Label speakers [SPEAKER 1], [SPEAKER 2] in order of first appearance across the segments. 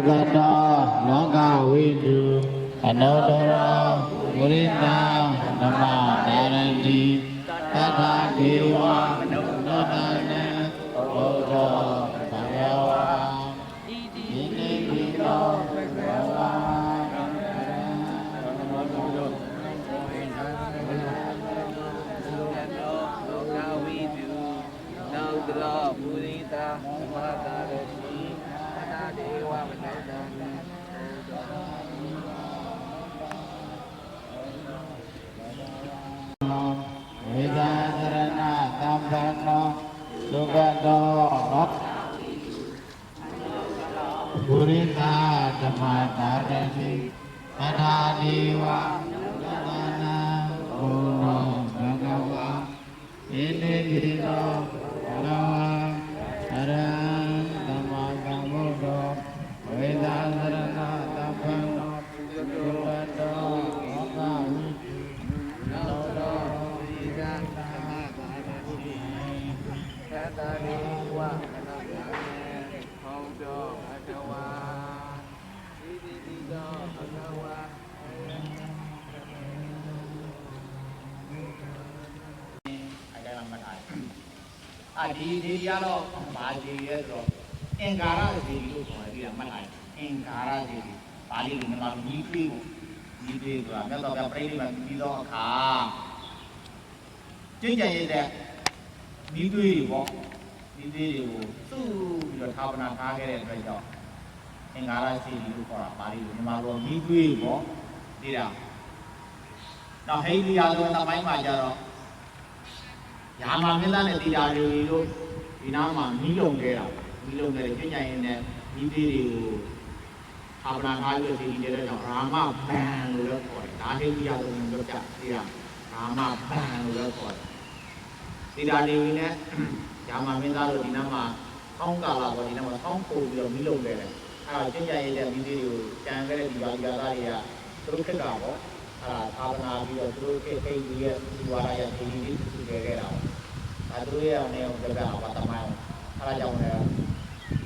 [SPEAKER 1] Sugata Loka Vidu Anodara Murita Nama Naranji Tata Dewa Nodana Odo Bhagawa Ini Bhiro Bhagawa
[SPEAKER 2] Loka Vidu Anodara Murita Nama Naranji Tata Dewa Nodana Vedasarana Tampano Sugata Purita Dhammatarani Tata Dewa Nodana Odo Bhagawa Ini Bhiro Bhagawa Aran Dhammatamudho Vedasarana Tampano Sugataဒီကတော့ဘာကြီးရဲ့ဆိုတော့အင်္ဂါရဇီလို့ခေါ်တယ်ဒီကမှတ်လိုက်အင်္ဂါရဇီဘာလို့ဒီမှာညီးသေးကိုညီးသေးဆိုတာမြတ်စွာဘုရားပြိဋိဘံပြီးသောအခါကျင့်ကြံရတဲ့ညီးသေးတွေပေါ့ညီးသေးတွေကိုစုပြီးတော့ဌာပနာထားခဲ့တဲ့အတွက်ကြောင့်အင်္ဂါရဇီလို့ခေါ်တာပါဠိလိုမြန်မာလိုညီးသေးပေါ့ဒီတာနောက်ဟိန္ဒိယလိုသမိုင်းမှာကျတော့ရာမမင်းသားနဲ့တိတာတွေလို့ဒီနားမှာမီးလုံခဲ့တာမီးလုံခဲ့တဲ့ကျင့်ကြံရင်းနဲ့မီးသေးတွေကိုဌာပနာထားပြီးတော့ဒီနေတဲ့ကြောင့်ရာမဘံလို့လည်းခေါ်တယ်ဒါဟိန္ဒိယလိုမျိုးပြတိတာရာမဘံလို့လည်းခေါ်တယ်တိတာတွေနဲ့ရာမမင်းသားတို့ဒီနားမှာကောင်းကာလာပေါ်ဒီနားမှာကောင်းပို့ပြီးတော့မီးလုံခဲ့တယ်အဲ့တော့ကျင့်ကြံရင်းတဲ့မီးသေးတွေကိုကြံခဲ့တဲ့ဒီပါဒီသားတွေကသူတို့ခက်တာပေါ့အဲ့ဒါဌာပနာပြီးတော့သူတို့ခေတ်ခေတ်ကြီးရဲ့ဒီဝါရရဲ့ဒီလေးသူခဲ့တာပေါ့သူရဲ့အနေနဲ့ပြပြပါတမိုင်းအဲ့ဒါကြောင့်လည်း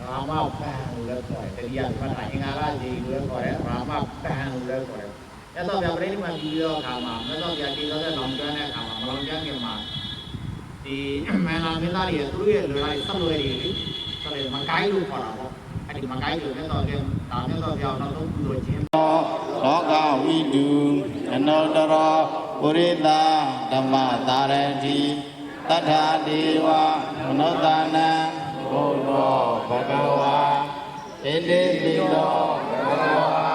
[SPEAKER 2] ရာမဘံလို့လည်းခေါ်တယ်တတိယမှတ်တာအင်္ဂါရကြီးလို့လည်းခေါ်တယ်ရာမဘံလို့လည်းခေါ်တယ်အဲ့တော့ဗျာပြိဋိဘံပြီးတော့အခါမှာမြတ်စွာဘုရားတည်တော်တဲ့လောင်ကျွမ်းတဲ့အခါမှာမလောင်ကျွမ်းခင်မှာဒီမန္တမင်းသားတွေသူတို့ရဲ့လွယ်လိုက်ဆက်လွယ်တွေလေဆက်လွယ်မကိုင်းလို့ခေါ်တာပေါ့အဲ့ဒီမကိုင်းလို့မြတ်စွာဘုရားဒါမြတ်စွာဘုရားနောက်ဆုံးပြုလို့ခြင်း
[SPEAKER 1] လောကဝိတုအနောတရပုရိသဓမ္မသာရတိတထာဒေဝမနောတနံဘုရောဘဂဝါဣတိပိသောဘဂဝါ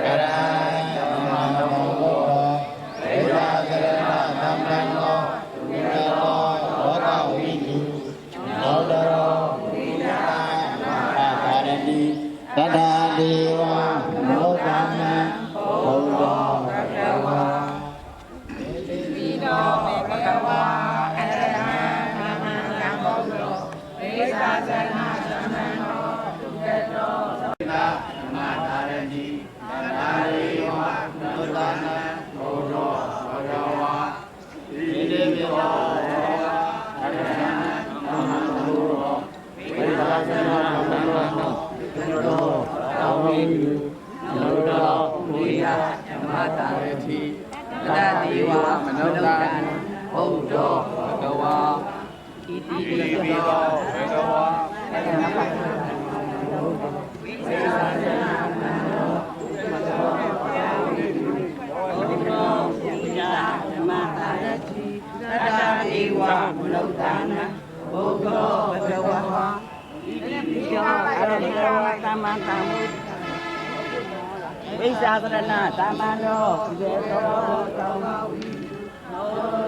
[SPEAKER 1] ကရံဓမ္မနမောဘောဝိရာကရဏသမ္ပန္နောသူရတောလောကဝိတုနောတရောပုရိသဓမ္မသာရတိတထာဒေဝမနောတနံဘုရောဘဂဝါဣတိပိသောဘဂဝါသာသနာသမဏောဒုက္ခတောသာဓမ္မသာရတိသတ္တရေဝနုတနံဘုရောဘဂဝါဣတိပိသောဘဂဝါအရဟံသမ္မာသမ္ဗုဒ္ဓောဝိသဇနာသမ္မာနောဒုက္ခတောသာဝိတုနုတောဝိယဓမ္မသာရတိသတ္တရေဝမနုတနံဘုရောဘဂဝါဣတိပိသောဘဂဝါအရဟံသမ္မာသမ္ဗုဒ္ဓောဝိသဇနာသမ္မာနောဒုက္ခတောသာဝိတုနုတောဝိယဓမ္မသာရတိသတ္တရေဝမနုဿာနံဘုရောဘဂဝါဣတိပိသောဘဂဝါသမ္မာသမ္ဗုဒ္ဓောဝိသဇနာသမ္မာနောဒုက္ခတောသာဝိတုနု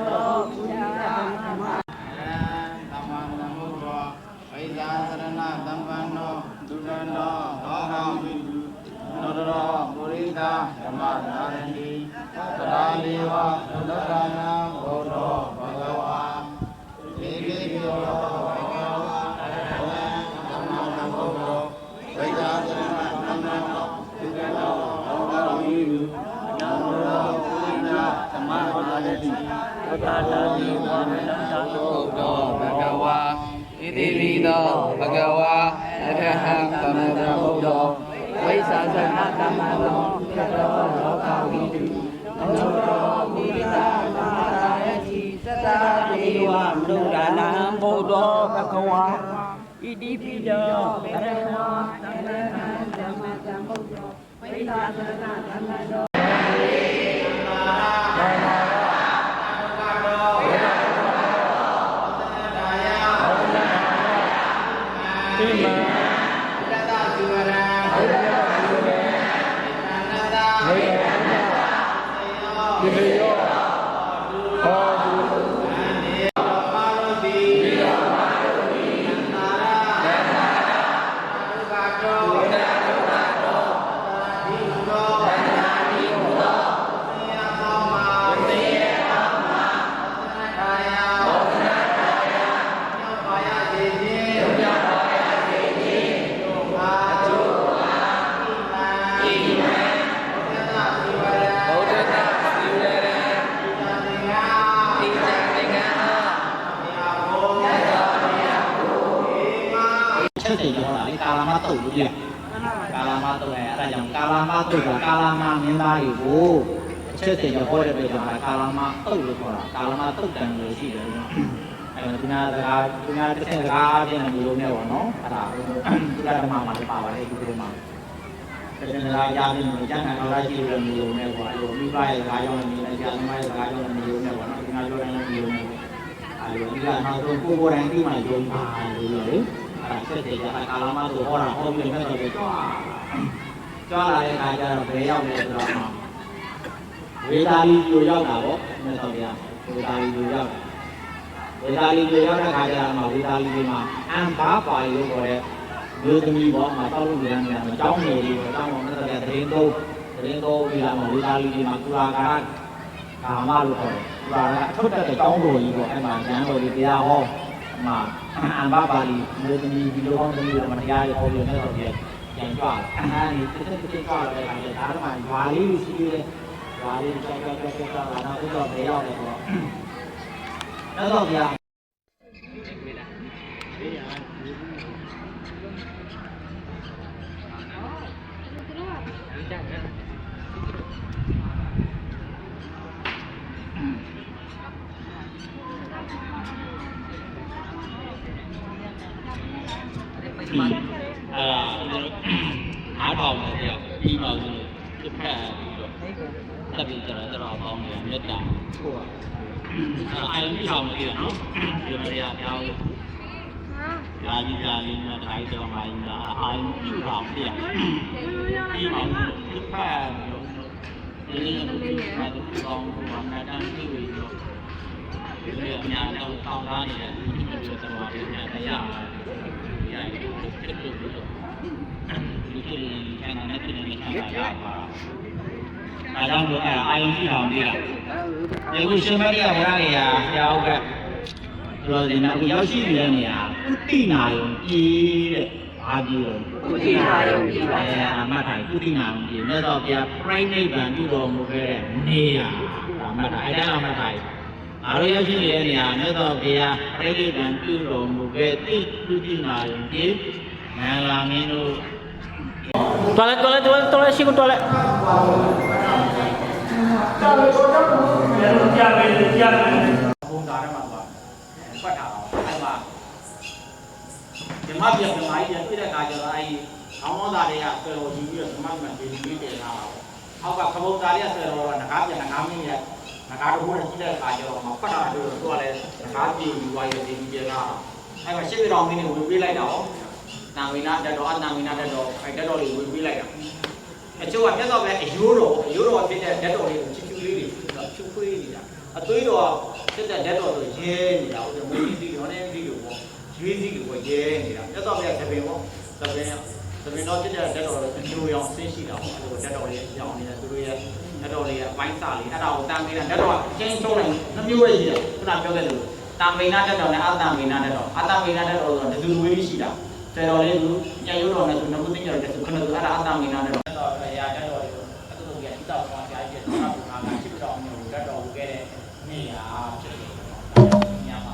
[SPEAKER 1] တောဝိယဓမ္မဝိသာသရဏသမ္ပန္နောဒုက္ခတောလောကဝိတုနောတရောပုရိသဓမ္မသာရတိသတ္တလေဝနုတ္တနံဘုရောဘဂဝါဣတိပိသောဘဂဝါအရဟံသမ္မာသမ္ဗုဒ္ဓောဝိသာသရဏသမ္ပန္နောဒုက္ခတောလောကဝိတုနောတရောပုရိသဓမ္မသာရတိသတ္တလေဝနုတ္တနံဘုရောဘဂဝါဣတိပိသောဘဂဝါအရဟံသမ္မာသမ္ဗုဒ္ဓောဝိ သာသနာဓမ္မတော်ကတော်လောကဝိတုအနုရောမူရိတာမဟာရာယတိသတ္တဒေဝမနုဿာနံဘုဒ္ဓဘဂဝါဣတိပိတောဗရမောသန္တနာဓမ္မတံဘုဒ္ဓဝိသာသနာဓမ္မတော်ကာလမတုတ်လို့ပြကာလမတုတ်အဲအဲ့ဒါကြောင့်ကာလမတုတ်ကကာလမမင်းသားတွေကိုအချက်တည်းဟောတဲ့ပြကြောင့်ကာလမတုတ်လို့ခေါ်တာကာလမတုတ်တန်လို့ရှိတယ်အဲ့ဒါဒီနာစကားဒီနာတစ်ဆင့်စကားပြန်လို့မျိုးပေါ့နော်အဲ့ဒါဒီကဓမ္မမှာလည်းပါပါတယ်ဒီလိုမှာတစ်ဆင့်စကားကြားပြီးတော့ကျန်တဲ့တော်ရရှိလို့မျိုးနဲ့ပေါ့အဲ့လိုမိဘရဲ့စကားကြောင့်လည်းနေတယ်ကြာသမားရဲ့စကားကြောင့်လည်းမျိုးနဲ့ပေါ့နော်ဒီနာပြောတိုင်းလည်းမျိုးနဲ့အဲ့လိုဒီကနောက်ဆုံးကိုယ်ကိုယ်တိုင်ပြီးမှယုံပါလို့လေဆက်တယ်ကြာကာလမဆိုဟောတာဟောပြီးတော့တော့ကြွားလာတဲ့အခါကျတော့ဘယ်ရောက်လဲဆိုတော့ဝေသာလီကျိုရောက်တာပေါ့မြတ်စွာဘုရားဝေသာလီကျိုရောက်ဝေသာလီကျိုရောက်တဲ့အခါကျတော့ဝေသာလီဒီမှာအံဘာပါလို့ခေါ်တဲ့မျိုးသမီးပေါ့မှာတောက်လို့ရမ်းတယ်အကြောင်းနေလေးပေါ့အကြောင်းပေါ်မြတ်စွာဘုရားသတင်းသုံးပြီးလာမှာဝေသာလီဒီမှာကုလာကာရကာမလို့ခေါ်တယ်ကုလာကအထုတ်တဲ့တောင်းတော်ကြီးပေါ့အဲ့မှာဉာဏ်တော်ကြီးတရားဟောမှာအံဘာပါလီမျိုးသမီးဒီလိုကောင်းသမီးတွေမှာတရားရဟောလို့မြတ်စွာဘုရားပြန်ကြွလာအဲဒီတစ်ချက်ကြွလာတဲ့အခါကျဒါမှရွာလေးရှိသေးတယ်ရွာလေးကြောက်လာတော့ဥတော့ဘယ်ရောက်လဲဆိုတော့မြတ်စွာဘုရားအားထောင်နေတယ်ပြီးမှလို့တစ်ဖက်ပြီးတော့တက်ပြီးကြတော့ပေါင်းနေမြတ်တာဟုတ်ပါအာယုံထောင်နေတယ်နော်ဒီမရပြောင်းရာကြီးရာလေးနဲ့ထိုင်တော်မှာအာယုံပြုထောင်ပြပြီးမှတစ်ဖက်ဒီနေ့ကဒီမှာဒီကောင်းကိုမှတ်တမ်းပြုပြီးတော့ဒီနေ့အများနဲ့တောင်းထားနေတဲ့ဒီလိုတော်ပါရဲ့တရားရိုက်ဖြစ်လို့ဒီလိုခံနေတယ်နေခံရတာပါအားကြောင့်လို့အာယုံရှိအောင်နေတာဒီခုရှင်မတိကဘုရားနေရာဆရာဟုတ်ကဲ့ပြောတယ်နော်ရောက်ရှိနေတဲ့နေရာဥတိနာယုံကြီးတဲ့ဘာကြီးလဲဥတိနာယုံကြီးပါအမှတ်တိုင်းဥတိနာယုံကြီးမြတ်စွာဘုရားပြိဋိဘံပြုတော်မူခဲ့တဲ့နေရာအမှတ်တိုင်းအဲ့ဒါအမှတ်တိုင်းအားရရောက်ရှိနေတဲ့နေရာမြတ်စွာဘုရားပြိဋိဘံပြုတော်မူခဲ့တဲ့ဥတိနာယုံကြီးမင်္ဂလာမင်းတို့toiletရှိကို toilet ဘုံသားထဲမှာဖတ်တာအဲ့မှာဓမ္မပြဓမ္မကြီးပြည့်တဲ့အခါကျတော့အဲ့ခေါင်းမောသားတွေကဆွဲတော်ယူပြီးတော့ဓမ္မမှန်ပြီးပြီးတင်လာတာပေါ့အောက်ကခဘုံသားတွေကဆွဲတော်ကငကားပြငကားမင်းရဲ့ငကားတို့နဲ့ရှိတဲ့အခါကျတော့ဖတ်တာတို့သူကလည်းငကားပြယူသွားရတဲ့ဒီပြလာအဲ့မှာရှစ်ပြတော်မင်းတွေဝင်ပေးလိုက်တာဟောနာမီနာတက်တော်အနာမီနာတက်တော်အဲ့တက်တော်လေးဝင်ပေးလိုက်တာအချို့ကမြတ်စွာဘုရားအယိုးတော်ဖြစ်တဲ့တက်တော်လေးကိုချစ်ချူလေးတွေဖြူခွေးနေတာအသွေးတော်ဖြစ်တဲ့တက်တော်ဆိုရဲနေတာဟုတ်တယ်မင်းကြီးတော်နဲ့ပြီးလို့ပေါ့ရွေးစီးလို့ပေါ့ရဲနေတာမြတ်စွာဘုရားသဘင်ပေါ့သဘင်တော့ဖြစ်တဲ့တက်တော်လေးအချိုးရောင်ဆင်းရှိတာပေါ့အဲ့လိုတက်တော်လေးရောင်နေတာသူတို့ရဲ့တက်တော်လေးကအပိုင်းစလေးအဲ့ဒါကိုတန်ပေးတာတက်တော်ကအချင်းချုံးလိုက်နှမျိုးပဲရှိတယ်ခုနပြောခဲ့လို့တာမိန်နာတက်တော်နဲ့အတမိန်နာတက်တော်အတမိန်နာတက်တော်ဆိုတော့ဒူဝေးရှိတာတေတော်လေးကညရုံးတော်နဲ့သူနမသိကြတယ်သူခဏသူအဲ့ဒါအတမိန်နာတက်တော်တော်ရရတက်တော်လေးကိုအတူတူကြီးအတောက်သွားကြားပြည့်သွားတာကချစ်တော်မျိုးတက်တော်ခဲ့တဲ့နေရာဖြစ်တယ်ညမှာ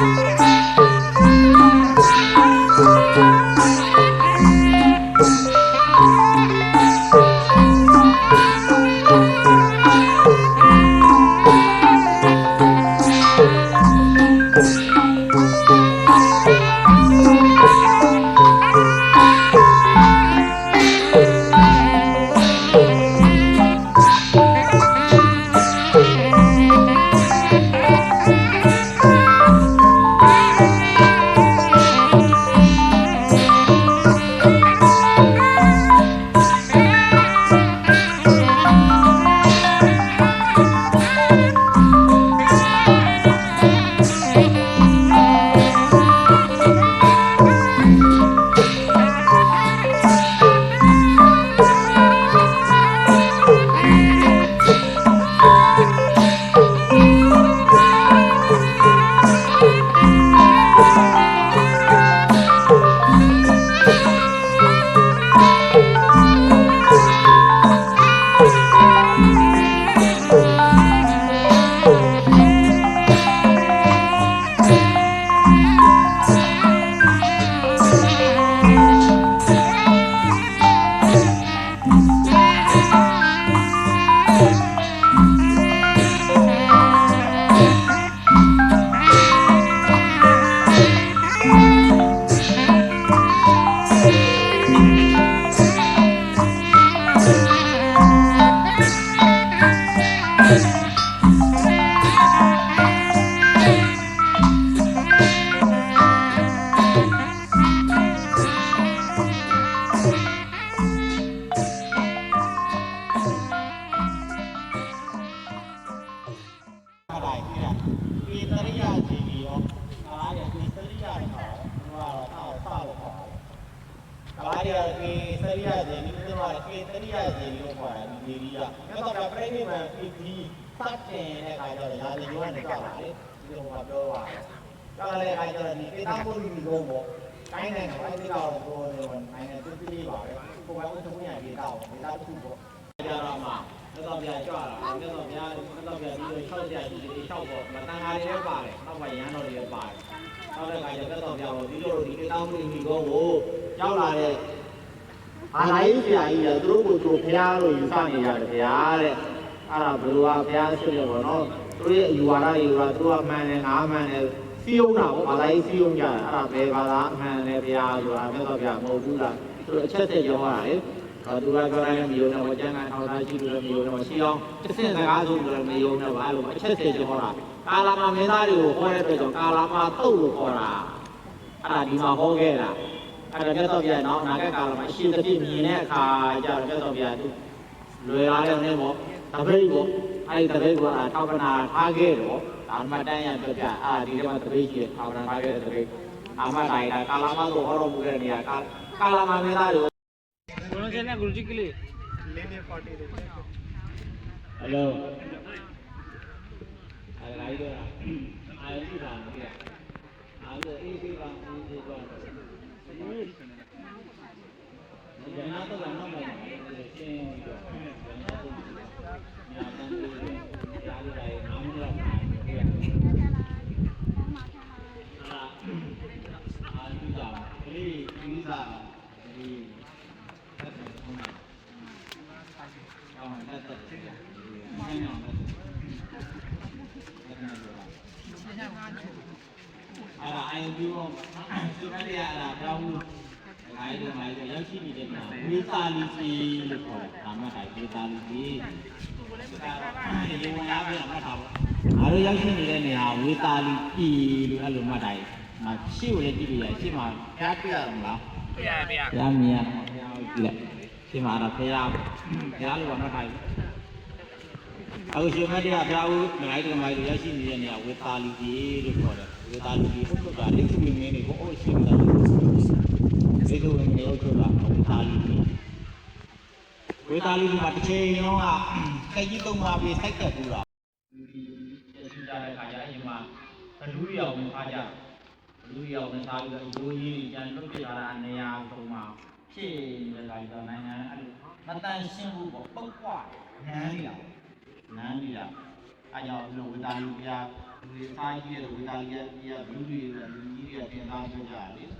[SPEAKER 2] ဒီစားကြီးရဲ့ဝေဒာလီရဲ့လူတွေရဲ့လူကြီးတွေတင်စားကြကြတယ်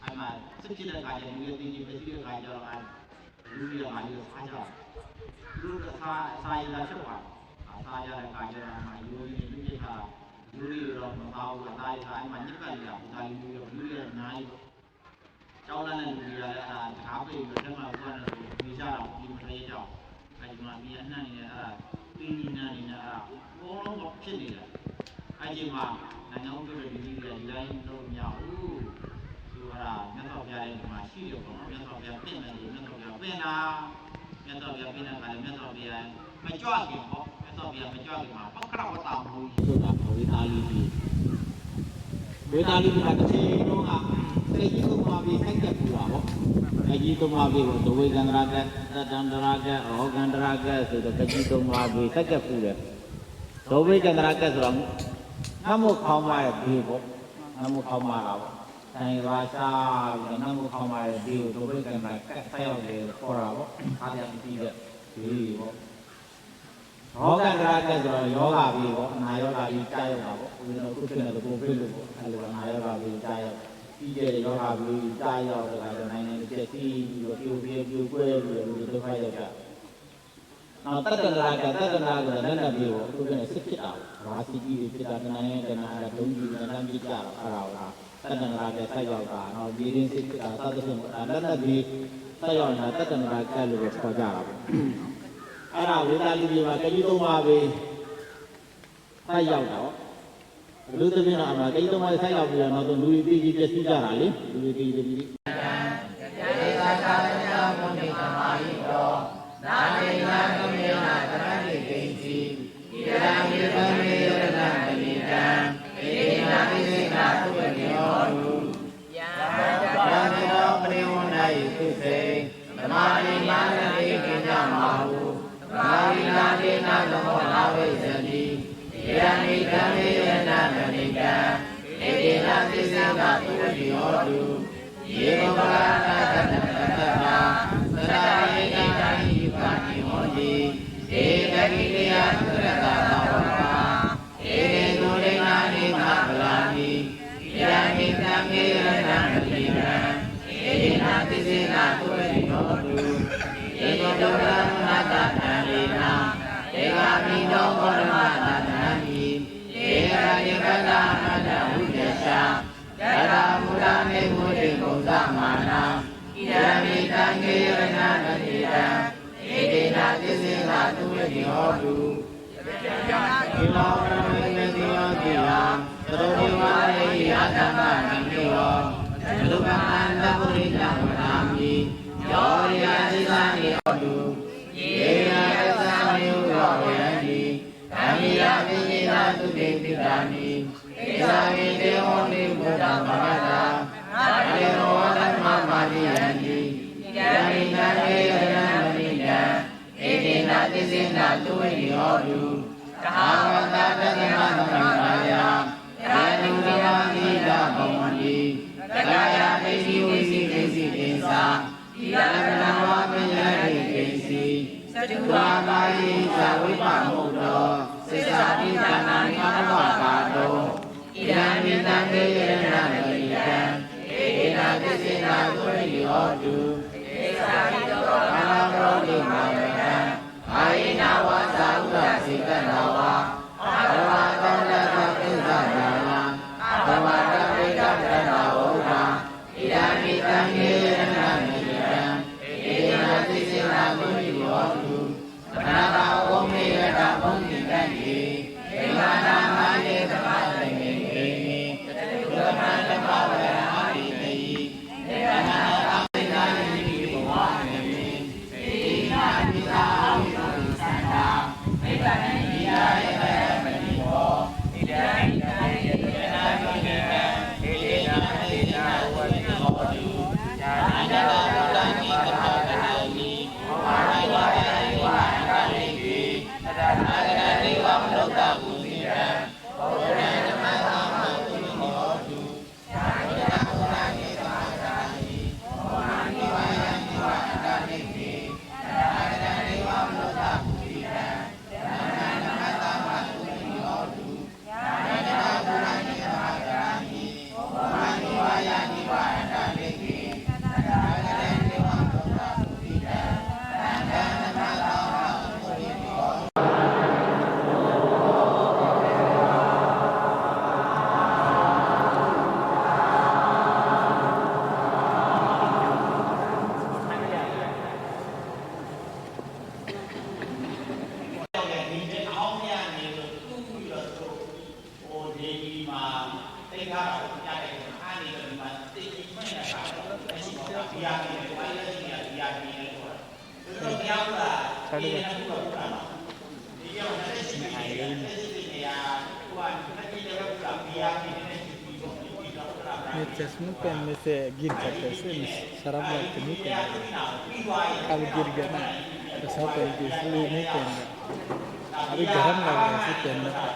[SPEAKER 2] အဲ့မှာစစ်ဖြစ်တဲ့ခါကျလူတွေတင်ကြီးမရှိတဲ့ခါကျတော့လူတွေကမာရီစားကြလူကစားရတာချက်ပါစားရတဲ့ခါကျတော့မာယူရင်းလူတွေတော့မသားဘူးအသားရအဲ့မှာညက်ကလေးကဒါလူတွေအများကြီးကျောင်းလမ်းနဲ့လူတွေကလည်းအဲ့ဒါတကားပိတ်ပြီးတော့မှသွားတယ်ဆိုနေကြတော့ဒီမလေးကြောက်အဲ့ဒီမှာဒီအနှံ့နေအဲ့ဒါတင်းကြီးနှံ့နေအဲ့ဒါဘောလုံးတော့ဖြစ်နေတယ်အဲ့ဒီမှာနိုင်ငံဥပဒေဒီကြီးတွေလိုင်းလို့မရဘူးသူကမြတ်စွာဘုရားရဲ့ဒီမှာရှိရပေါ့နော်မြတ်စွာဘုရားပြင်တယ်မြတ်စွာဘုရားပြင်တာမြတ်စွာဘုရားပြင်တဲ့ခါကျမြတ်စွာဘုရားမကြွခင်ပေါ့မြတ်စွာဘုရားမကြွခင်မှာပက္ခရဝတ္တမူဆိုတာဝေသာလီကြီးဝေသာလီကတစ်ချိန်လုံးကစိတ်ကြီးဆုံးပါပြီးခိုက်တက်ပူတာပေါ့အကြီးသုံးပါးပြီးဒဝေကန္တရာကသတ္တန္တရာကရောကန္တရာကဆိုတော့အကြီးသုံးပါးပြီးခိုက်တက်ပူတယ်ဒဝေကန္တရာကဆိုတော့နမုခေါင်းမရဲ့ဒီပေါ့နမုခေါင်းမလာပေါ့တိုင်းရာရှာပြီးနမုခေါင်းမရဲ့ဒီကိုဒဝေကန္တရာကဆက်ရောက်လေခေါ်တာပေါ့အားရပြီးတဲ့ဒီပေါ့ရောကန္တရာကဆိုတော့ယောဂပြီးပေါ့အနာယောဂပြီးကြားရောက်တာပေါ့ဦးဇင်းတို့ခုဖြစ်နေတဲ့ပုံပြလို့ပေါ့အဲလိုအနာယောဂပြီးကြားရောက်ပြီးတဲ့ယောဂပြီးကြားရောက်တဲ့အခါကျနိုင်နေတဲ့စီးပြီးတော့ပြိုကွဲပြီးတော့ဒုက္ခရောက်ကြနောက်တက္ကနာကလက်နဲ့ပြီးတော့သူကလည်းစစ်ဖြစ်တာရာစီကြီးတွေဖြစ်တာတနိုင်တဲ့နာကဒုံကြီးနဲ့တမ်းပြကြတော့အဲ့ဒါကတက္ကနာကဆက်ရောက်တာနောက်ဒီရင်းစစ်ဖြစ်တာသတ်တဲ့ဖြစ်လက်နဲ့ပြီးဆက်ရောက်နေတာတက္ကနာကလို့ပဲခေါ်ကြတာပေါ့အဲ့ဒါဝေဒာလူကြီးမှာတတိသုံးပါပဲဆက်ရောက်တော့လူသမီးတော်အမှာတတိသုံးပါဆက်ရောက်ပြီးတော့နောက်ဆုံးလူကြီးပြည့်စည်ကြတာလေလူကြီး
[SPEAKER 1] ဒေသာကာလနာမုန်တိသမာဟိတောနာမေနာကမေနာသရဏိကိစီဣရံဣရံမေရဏမဏိတံဧနာပိစေနာသုဝတိဟောတုယံတောပရိဝဏ္ဏယိသုစေသမာဓိမာနတိကိညမဟုသမာဓိနာတိနာသမောနာဝိဇ္ဇတိဣရံဣရံမေရဏမဏိတံဧနာပိစေနာသုဝတိဟောတုယေဘဝရတတ္တတတ္တမာသရဏိကိတာဟိပါတိဟောတိဧကတိတယသုရတသာဝကာဧရေသုရိနာနိမဗလာနိဣရံဣတံမေရဏမတိရံဧနာတိစေနာသုဝတိဟောတုဧကတောရမတ္တတံလေနာဧကမိတောဘောဓမတတံဟိဧကယကတာမတ္တဝိဒရှာယထာမူလမေမုတိကုသမာနာဣရမိတံကေရဏမတိတံဧဒေနာသစ္စေနာသုဝတိဟောတုဒီလောကမေမေတိယောတိယသရောတိဝါရေယသမ္မာမိယောလူကမန္တပုရိသဝနာမိယောရိယသိသာနိဟောတုယေနာသစ္စာမေဥရောဝေတိဓမ္မိယပိညေနာသုတေတိတာနိဣဇာမိတေဟောတိဘုဒ္ဓမဂ္ဂတာအေရောဓမ္မမာတိယံတိဣရမိတံကေရဏမဏိတံဧတေနာသစ္စေနာသုဝတိဟောတုသဟာဝတတတ္တမသမ္မာယာယာတုဓမ္မတိတာဘဝန္တိတက္ကယာပိစီဝိစီကိစီကိသာဣရမဏဝါပညာတိကိစီသတ္တဝါကာယိသဝိပမုတ္တောစေသာတိဌာနာနိအဘကာတောဣရမိတံကေရဏမဏိတံဧနာသစ္စေနာသုဝတိဟောတုဧသာဟိတောကာလပရောတိမာဝေနံအာယိနာဝါသာဥဒ္ဒစေတနာဝါဘဝတောတသပိစ္ဆာနာဘဝတပိကပရဏဝုဒ္ဓဣရမိတံကေရဏမဏိတံဧနာသစ္စေနာသုဝတိဟောတုမနာဘာဝောမေရတဘုံတိတံယေဧမာနာမယေသမာသေမေဧမိတတုဓမ္မဓမ္မဝရအာရိတေယဧကနာအမိတာနိတိဘဝမေမိသေနာမိတာဝိသုသန္တာမေတ္တာနိယာယေ
[SPEAKER 3] चश्मे पहनने से गिर जाते हैं शराब वाले नहीं पहनते अब गिर गया ना तो सब पहन के इसलिए नहीं पहन रहा अभी गर्म लग रहा है इसे पहनने पर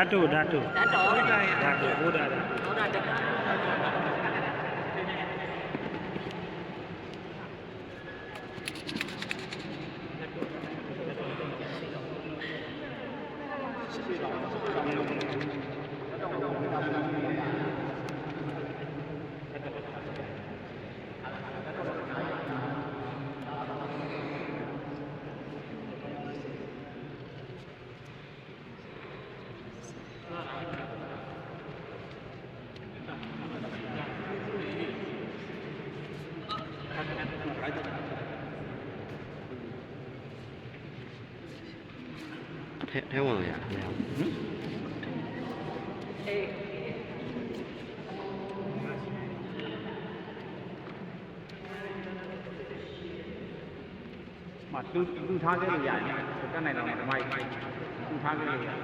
[SPEAKER 3] Datu.
[SPEAKER 1] Theo rồi ạ.
[SPEAKER 2] Mà tôi tha cái này dài nha, cái này là may, tôi tha cái này dài.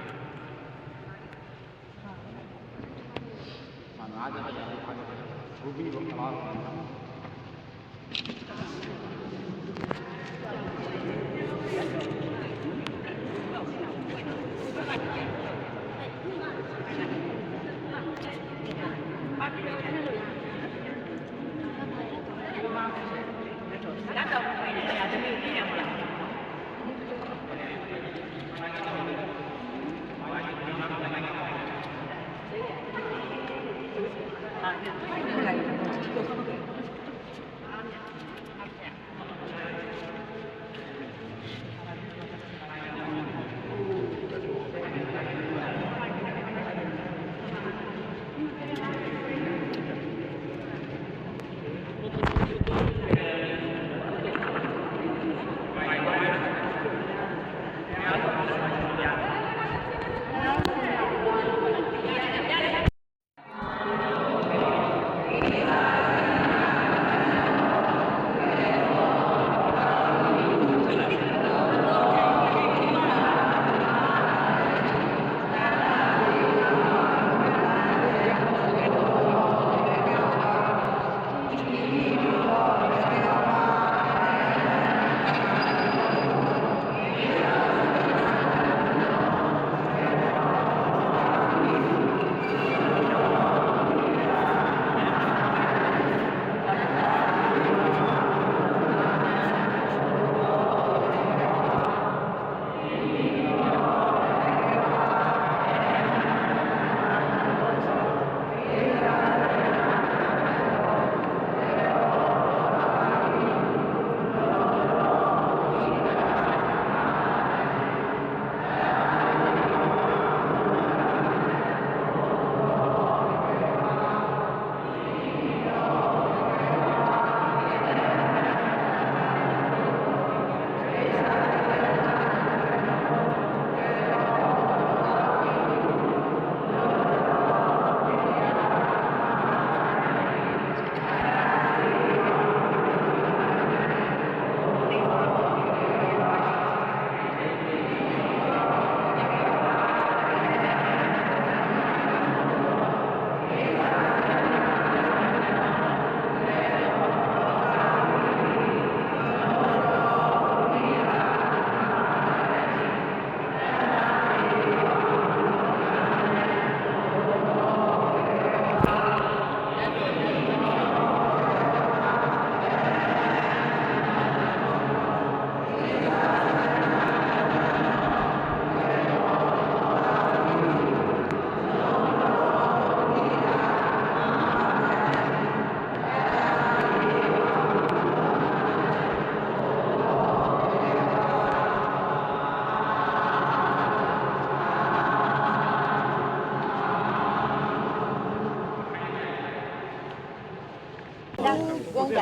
[SPEAKER 2] Mà nó ra giờ tha cái ruby cũng là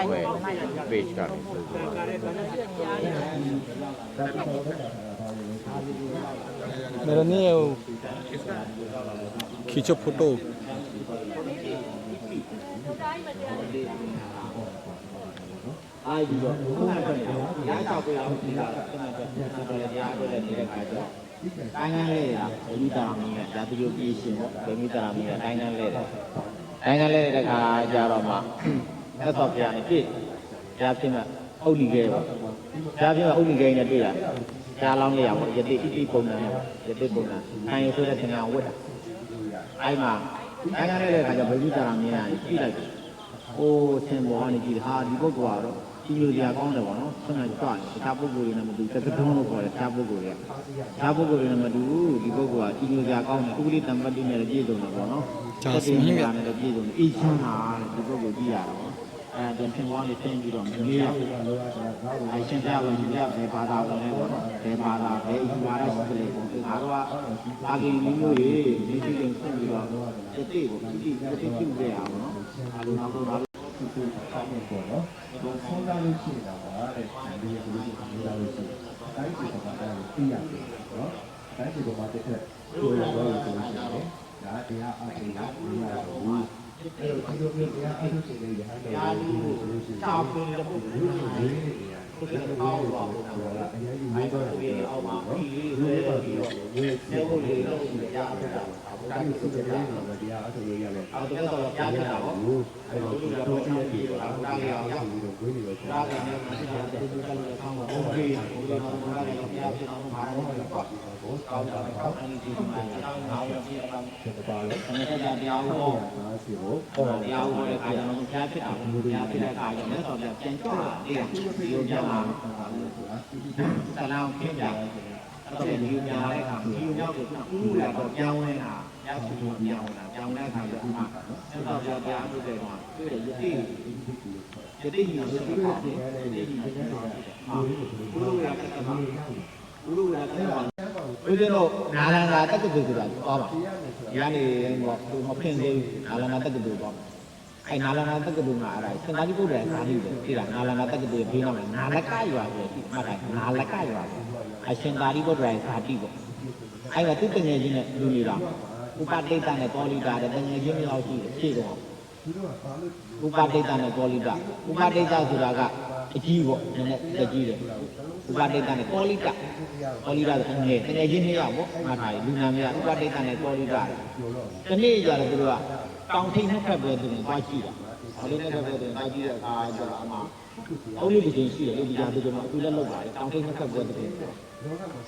[SPEAKER 1] ပွဲ page ကနေဆိုတော့
[SPEAKER 3] मेरा नहीं है वो खींचो photo
[SPEAKER 2] ai đi rồi không ai cần giá cao bây giờ thì là giá tôi là như thế này rồi anh ăn lên là đi tàu mình là giá tôi yêu đi xin để đi tàu mình là anh ăn lên là cả giá rồi mà nó tập giá này chứ giá thì mà âu đi ghê giá thì mà âu đi ghê nhà tôi là giá long này mà giá thì bồn này giá thì bồn này anh tôi là thằng nào quên ai mà anh ăn lên là cả giờ đi tàu mình là đi lại ô xem bộ này chỉ ha đi có quà đó chỉ nhiều giá con đâu nó xong rồi chọn chắp bố gửi là mà đủ cái thùng nó gọi là chắp bố gửi là mà đủ đi có quà chỉ nhiều giá con cũng đi tầm bắt đi này là gì rồi nó cái gì này là gì rồi ít hơn là đi có gửi gì à đó đến xem qua thì xem gì rồi mình đi ai xem ra rồi mình ra để bà đào này đó để bà đào để ý bà đào cái này cũng thà đó à cái những người đi đi đến xem gì rồi cái gì chịu về à nó à lúc nào cũng
[SPEAKER 4] သူဆောက်ဖို့ပေါ့နော်။ဆုံးသားလို့ရှိနေတာပါတဲ့။ဒီလိုမျိုးမျိုးလာလို့ရှိတယ်။တိုင်းပြည်ကတာကိုသိရတယ်နော်။တိုင်းပြည်ကမှာတစ်ခါကိုယ်ရောလို့ဆိုလို့ရှိတယ်။ဒါတရားအပြင်ကမရတော့ဘူး။ဒီလိုမျိုးတရားအထုတ်နေရတယ်။ဒါလို့ဆိုလို့ရှိရင်တောက်ပြီးတော့ဒီလိုမျိုးတွေကိုယ်ကတော့ဘာလို့ပြောရအရင်ကမြေတော့တယ်အောက်မှာပြီးလွယ်တော့ပြီးတော့ကျေကိုလေးတော့ရပါတယ်။တိုင်းပြည်ကတရားအထုတ်ရရတယ်။အော်တော့ကြားပြတာပေါ့။အဲ့တော့တော့ကြည့်ပြီးတော့ဒါလည်းရောက်ပြီးတော့ဝေးနေတော့ဒါကလည်းမရှိတဲ့ဒီလိုကလည်းဆောင်းပါဘူး။ဒီလိုကတော့ကြားပြအောင်မှာတော့ပေါ့။ကောင်းတာကောင်းတယ်ဒီမှာအားလုံးကြည့်အောင်ဆက်ပါလို့။အဲ့ဒါတရားဟောတာစီကိုတရားဟောတဲ့အခါကျတော့ကြားဖြစ်အောင်ကြားဖြစ်တဲ့အခါကျတော့လည်းတော့ပြန်ကြွလာတယ်။ဒီလိုကြမှာဆလောင်းဖြစ်ကြတယ်။အဲ့တော့ဒီကြားတဲ့အခါဒီရောက်တော့ဥလာတော့ကြောင်းဝင်တာရောက်သူကြောင်းလာကြောင်းတဲ့အခါကျတော့ဆက်တော့ကြားထုတ်တယ်တော့တွေ့ရည်ယတိညီဆိုပြီးတော့ယတိညီဆိုပြီးတော့ဘုလိုရတဲ့မှာဘုလိုရတဲ့မှာဦးဇင်းတို့နာလန်ကတက္ကသိုလ်ဆိုတာသွားပါဒီကနေတော့သူမဖင်သေးဘူးနာလန်ကတက္ကသိုလ်သွားအဲ့နာလန်ကတက္ကသိုလ်ကအဲ့ဒါစင်ကားကြီးပုဒ်တယ်ခါကြီးတယ်ပြည်တာနာလန်ကတက္ကသိုလ်ဖေးနောက်မှာနာလကရွာဆိုပြီးမှတ်တယ်နာလကရွာအဲ့စင်ကားကြီးပုဒ်တယ်ခါကြီးပေါ့အဲ့ကသူတငယ်ချင်းနဲ့လူနေတာဥပတိတ်တနဲ့ပေါ်လီတာတဲ့တငယ်ချင်းမျိုးရှိတယ်ရှေ့တော့ဥပတိတ်တနဲ့ပေါ်လီတာဥပတိတ်တဆိုတာကအကြီးပေါ့နည်းနည်းတကြီးတယ်ဥပတိတ်တနဲ့ပေါ်လီတာဆိုငယ်တကယ်ချင်းနှစ်ယောက်ပေါ့ငါထားလူနာမရဥပတိတ်တနဲ့ပေါ်လီတာဒီနေ့ကျတော့သူတို့ကတောင်ထိပ်နှစ်ဖက်ပဲသူတို့သွားကြည့်တာဘာလို့နှစ်ဖက်ပဲသူသွားကြည့်တဲ့အခါကျတော့အမှအုပ်လေးတစ်ချိန်ရှိတယ်လေဒီကြားသူတို့ကအခုလည်းလောက်ပါတယ်တောင်ထိပ်နှစ်ဖက်ပဲသူတို့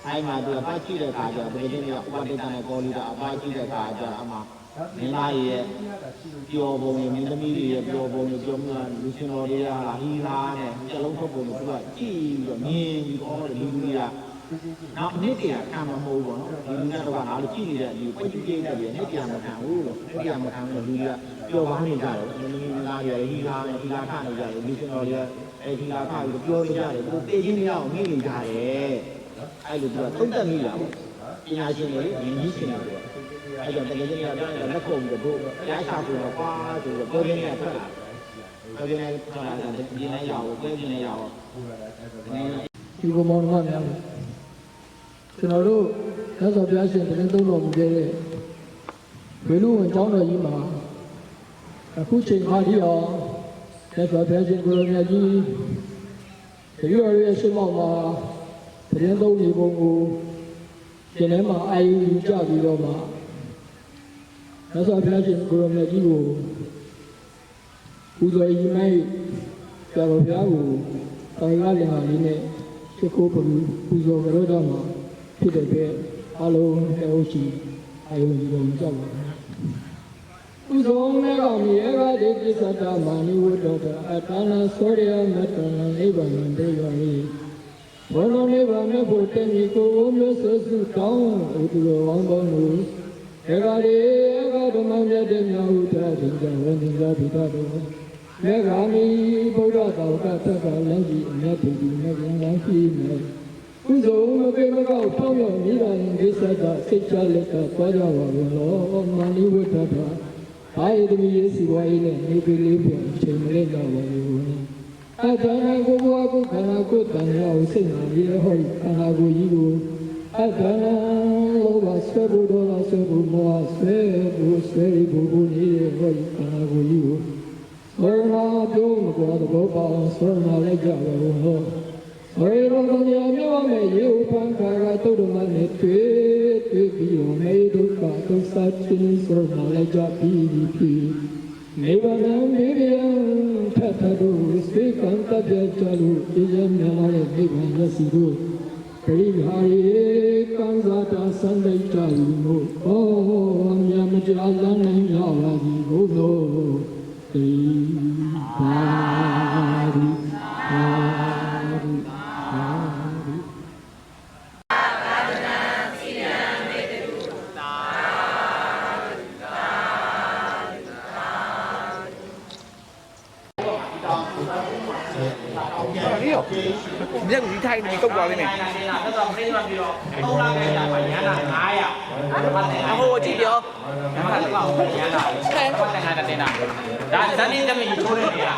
[SPEAKER 4] အဲ့မှာသူကသွားကြည့်တဲ့အခါကျတော့ဒီနေ့ကဥပတိတ်တနဲ့ပေါ်လီတာအပါကြည့်တဲ့အခါကျတော့အမှမင်းသားရဲ့ပျော်ပုံနဲ့မင်းသမီးတွေရဲ့ပျော်ပုံနဲ့ပြောမှလူရှင်တော်တွေကဟီလာနဲ့စလုံးထုတ်ပုံကိုသူကကြည့်ပြီးတော့မြင်ပြီးတော့လူတွေကနောက်နေ့တည်းကမမဟုတ်ဘူးနော်ဒီလူကတော့ငါတို့ကြည့်နေတဲ့ဒီပတ်ကြည့်တဲ့နေ့တည်းမခံဘူးလို့နေ့တည်းမခံဘူးလူတွေကပျော်ပါနေကြတယ်မင်းသမီးသားတွေဟီလာနဲ့ဟီလာခနေကြတယ်လူရှင်တော်တွေကဟီလာခပြီးပြောနေကြတယ်သူတေးချင်းတွေအောင်နေနေကြတယ်အဲ့လိုသူကသုံးသက်မိလာပေါ့ပညာရှင်တွေရင်းကြီးရှင်တွေအဲ့တော့တကယ်ကြီးကတော့လက်ခုံပြီးတော့ကြားချဖို့တော့ပါဆိုတော့ပြောနေရဖက်လာပြောနေဆိုတာကဒီနေ့ရောက်ပြောနေရအောင်
[SPEAKER 5] ဒီဘုံမောင်နှမများကျွန်တော်တို့ရသော်ဘုရားရှင်တင်သုံးတော်မူခဲ့တဲ့ဝေလူဝင်ကျောင်းတော်ကြီးမှာအခုချိန်ခါကြီးအောင်ရသော်ဘုရားရှင်ကိုလိုမြတ်ကြီးတတိယရဲ့ရှင်းမောက်မှာတင်သုံးနေပုံကိုကျင်းထဲမှာအာယူကြပြီးတော့မှရသော်ဘုရားရှင်ကိုလိုမြတ်ကြီးကိုပူဇော်ရင်မိုက်ဆရာတော်ဘုရားကိုတာရီကလည်းဟာလေးနဲ့ရှိခိုးပူဇော်ကြတော့မှာဖြစ်တဲ့အတွက်အလုံးအဟုတ်ရှိအာယုံဒီလိုကြောက်ပါပူဇော်နဲ့ကောင်မြေရတဲ့ကိစ္စတာမာနိဝတ္တအတဏသောရမတ္တနာနိဗ္ဗာန်တေယောနိဘောလုံးနိဗ္ဗာန်မဲ့ဖို့တည်းမြေကိုဝမျိုးဆွစုတောင်းဥဒ္ဓရောဝံပေါင်းလို့ဧကရေဧကဓမ္မမြတ်တဲ့မြောက်ဥဒ္ဓဒိဋ္ဌဝန္တိသာပိသတော်မေဃာမိဗုဒ္ဓသာဝကသက္ကလည်းကြီးအမြတ်တည်နေကြံရှိနေကုသိုလ်မပေမကောက်ထောင်းရမိတာဒီစက်ကစိတ်ချလက်ကသွားကြပါလို့မာနိဝတ္တတာအာယတမီစီဝါရေးနဲ့နေပီလေးပြန်ချိန်မလဲကြပါဘူး အတဏကိုဘဝကိုခန္ဓာကိုယ်တန်ရာကိုစိတ်နာပြီးဟောခန္ဓာကိုယ်ကြီးကိုအတဏလောဘဆွဲဖို့ဒေါသဆွဲဖို့မောဟဆွဲဖို့ဆွဲဖို့နေတဲ့ဟောခန္ဓာကိုယ်ကြီးကိုသောနာပြုံးကွာသဘောပေါအောင်သောနာလိုက်ကြပါဦးဟောဝေရောဓမြာမြောမဲ့ရေဥပံခါကတုတ်တမနဲ့တွေ့ပြီးတော့မေဒုက္ခဒုစချင်းသောနာလိုက်ကြပြီးနေဗ္ဗာန်မေရယထထတို့စေကံတပြကြလို့အေးရမြလာတဲ့နိဗ္ဗာန်ရစီတို့ပရိဟာရေကံစားတာစံလိုက်ကြလို့မို့ဩအမြတ်မကြာလန်းနိုင်ကြပါသည်ဘုသောတိပါရိပါ
[SPEAKER 3] မြက်ကြီးထိုင်နေကုတ်သွားလိမ့်မယ်
[SPEAKER 2] ဆက်တော့ပြိမှပြီးတော့3လခိုင်းတာပါရန်တာ900ဟိုကြည့်ပြောရန်တာရန်တာပတ်တဲ့ငါတဲ့နာဒါဇန်နေတမရေချိုးတဲ့နေရာ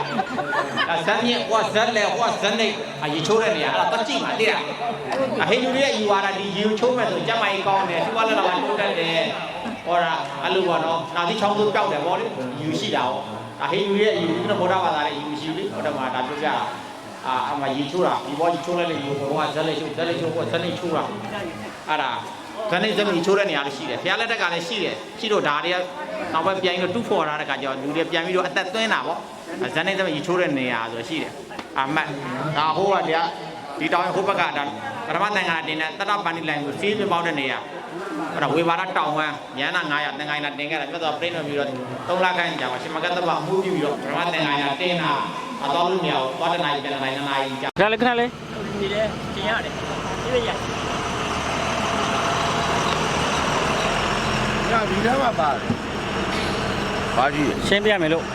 [SPEAKER 2] ဒါဇန်မြင့်ဟိုဇန်လေဟိုဇန်နေရေချိုးတဲ့နေရာအဲ့ဒါတော့ကြည့်ပါတဲ့အဟိလူတွေရဲ့ယူဝါဒဒီရေချိုးမဲ့ဆိုကြမ်းမိုင်ကောင်းတယ်သူကလည်းတော့တိုးတတ်တယ်ဟောတာအဲ့လိုပေါ့နော်နာသီချောင်းသူပြောက်တယ်ပေါ့လေယူရှိတာပေါ့အဟိလူရဲ့ယူကဗုဒ္ဓဘာသာရဲ့ယူရှိလေဟောတယ်မှာဒါပြောကြတာအမရေချိုးတာဒီဘောကြီးချိုးလိုက်လေဟိုကဇက်လေချိုးဟိုဇက်နေချိုးတာအဲ့ဒါဇန်နေဇက်မီချိုးတဲ့နေရာလို့ရှိတယ်ဖျားလက်တက်ကလည်းရှိတယ်ရှိတော့ဒါတွေကနောက်ပဲပြန်ပြီးတော့တူဖော်ထားတဲ့ခါကျတော့လူတွေပြန်ပြီးတော့အသက်သွင်းတာပေါ့ဇန်နေဇက်မီချိုးတဲ့နေရာဆိုရှိတယ်အမတ်ဒါဟိုကတရားဒီတောင်ဟိုဘက်ကဒါပထမနိုင်ငံတင်တဲ့တတပန်ဒီလိုင်းကိုစီးပြပေါက်တဲ့နေရာအဲ့ဒါဝေဘာရတောင်ဝမ်းရန်နာ900တင်ငိုင်းတာတင်ခဲ့တာမြတ်စွာဘုရားပြိပြီးတော့3လခန့်ကြာမှာရှင်မကတ္တဗအမှုပြုပြီးတော့ပထမတင်ငိုင်းတာတင်တာအတော်လူမြောက်သွားတဲ့နိုင်ပြန်တဲ့နိုင်နိုင်ကြာ
[SPEAKER 3] ခဏလေးခဏလေး
[SPEAKER 2] ဒီလေကျင်ရတယ်ဒီလေရ
[SPEAKER 1] ညဒီထဲမှာပါတယ်ဘာကြီး
[SPEAKER 3] ရှင်းပြမယ်လို့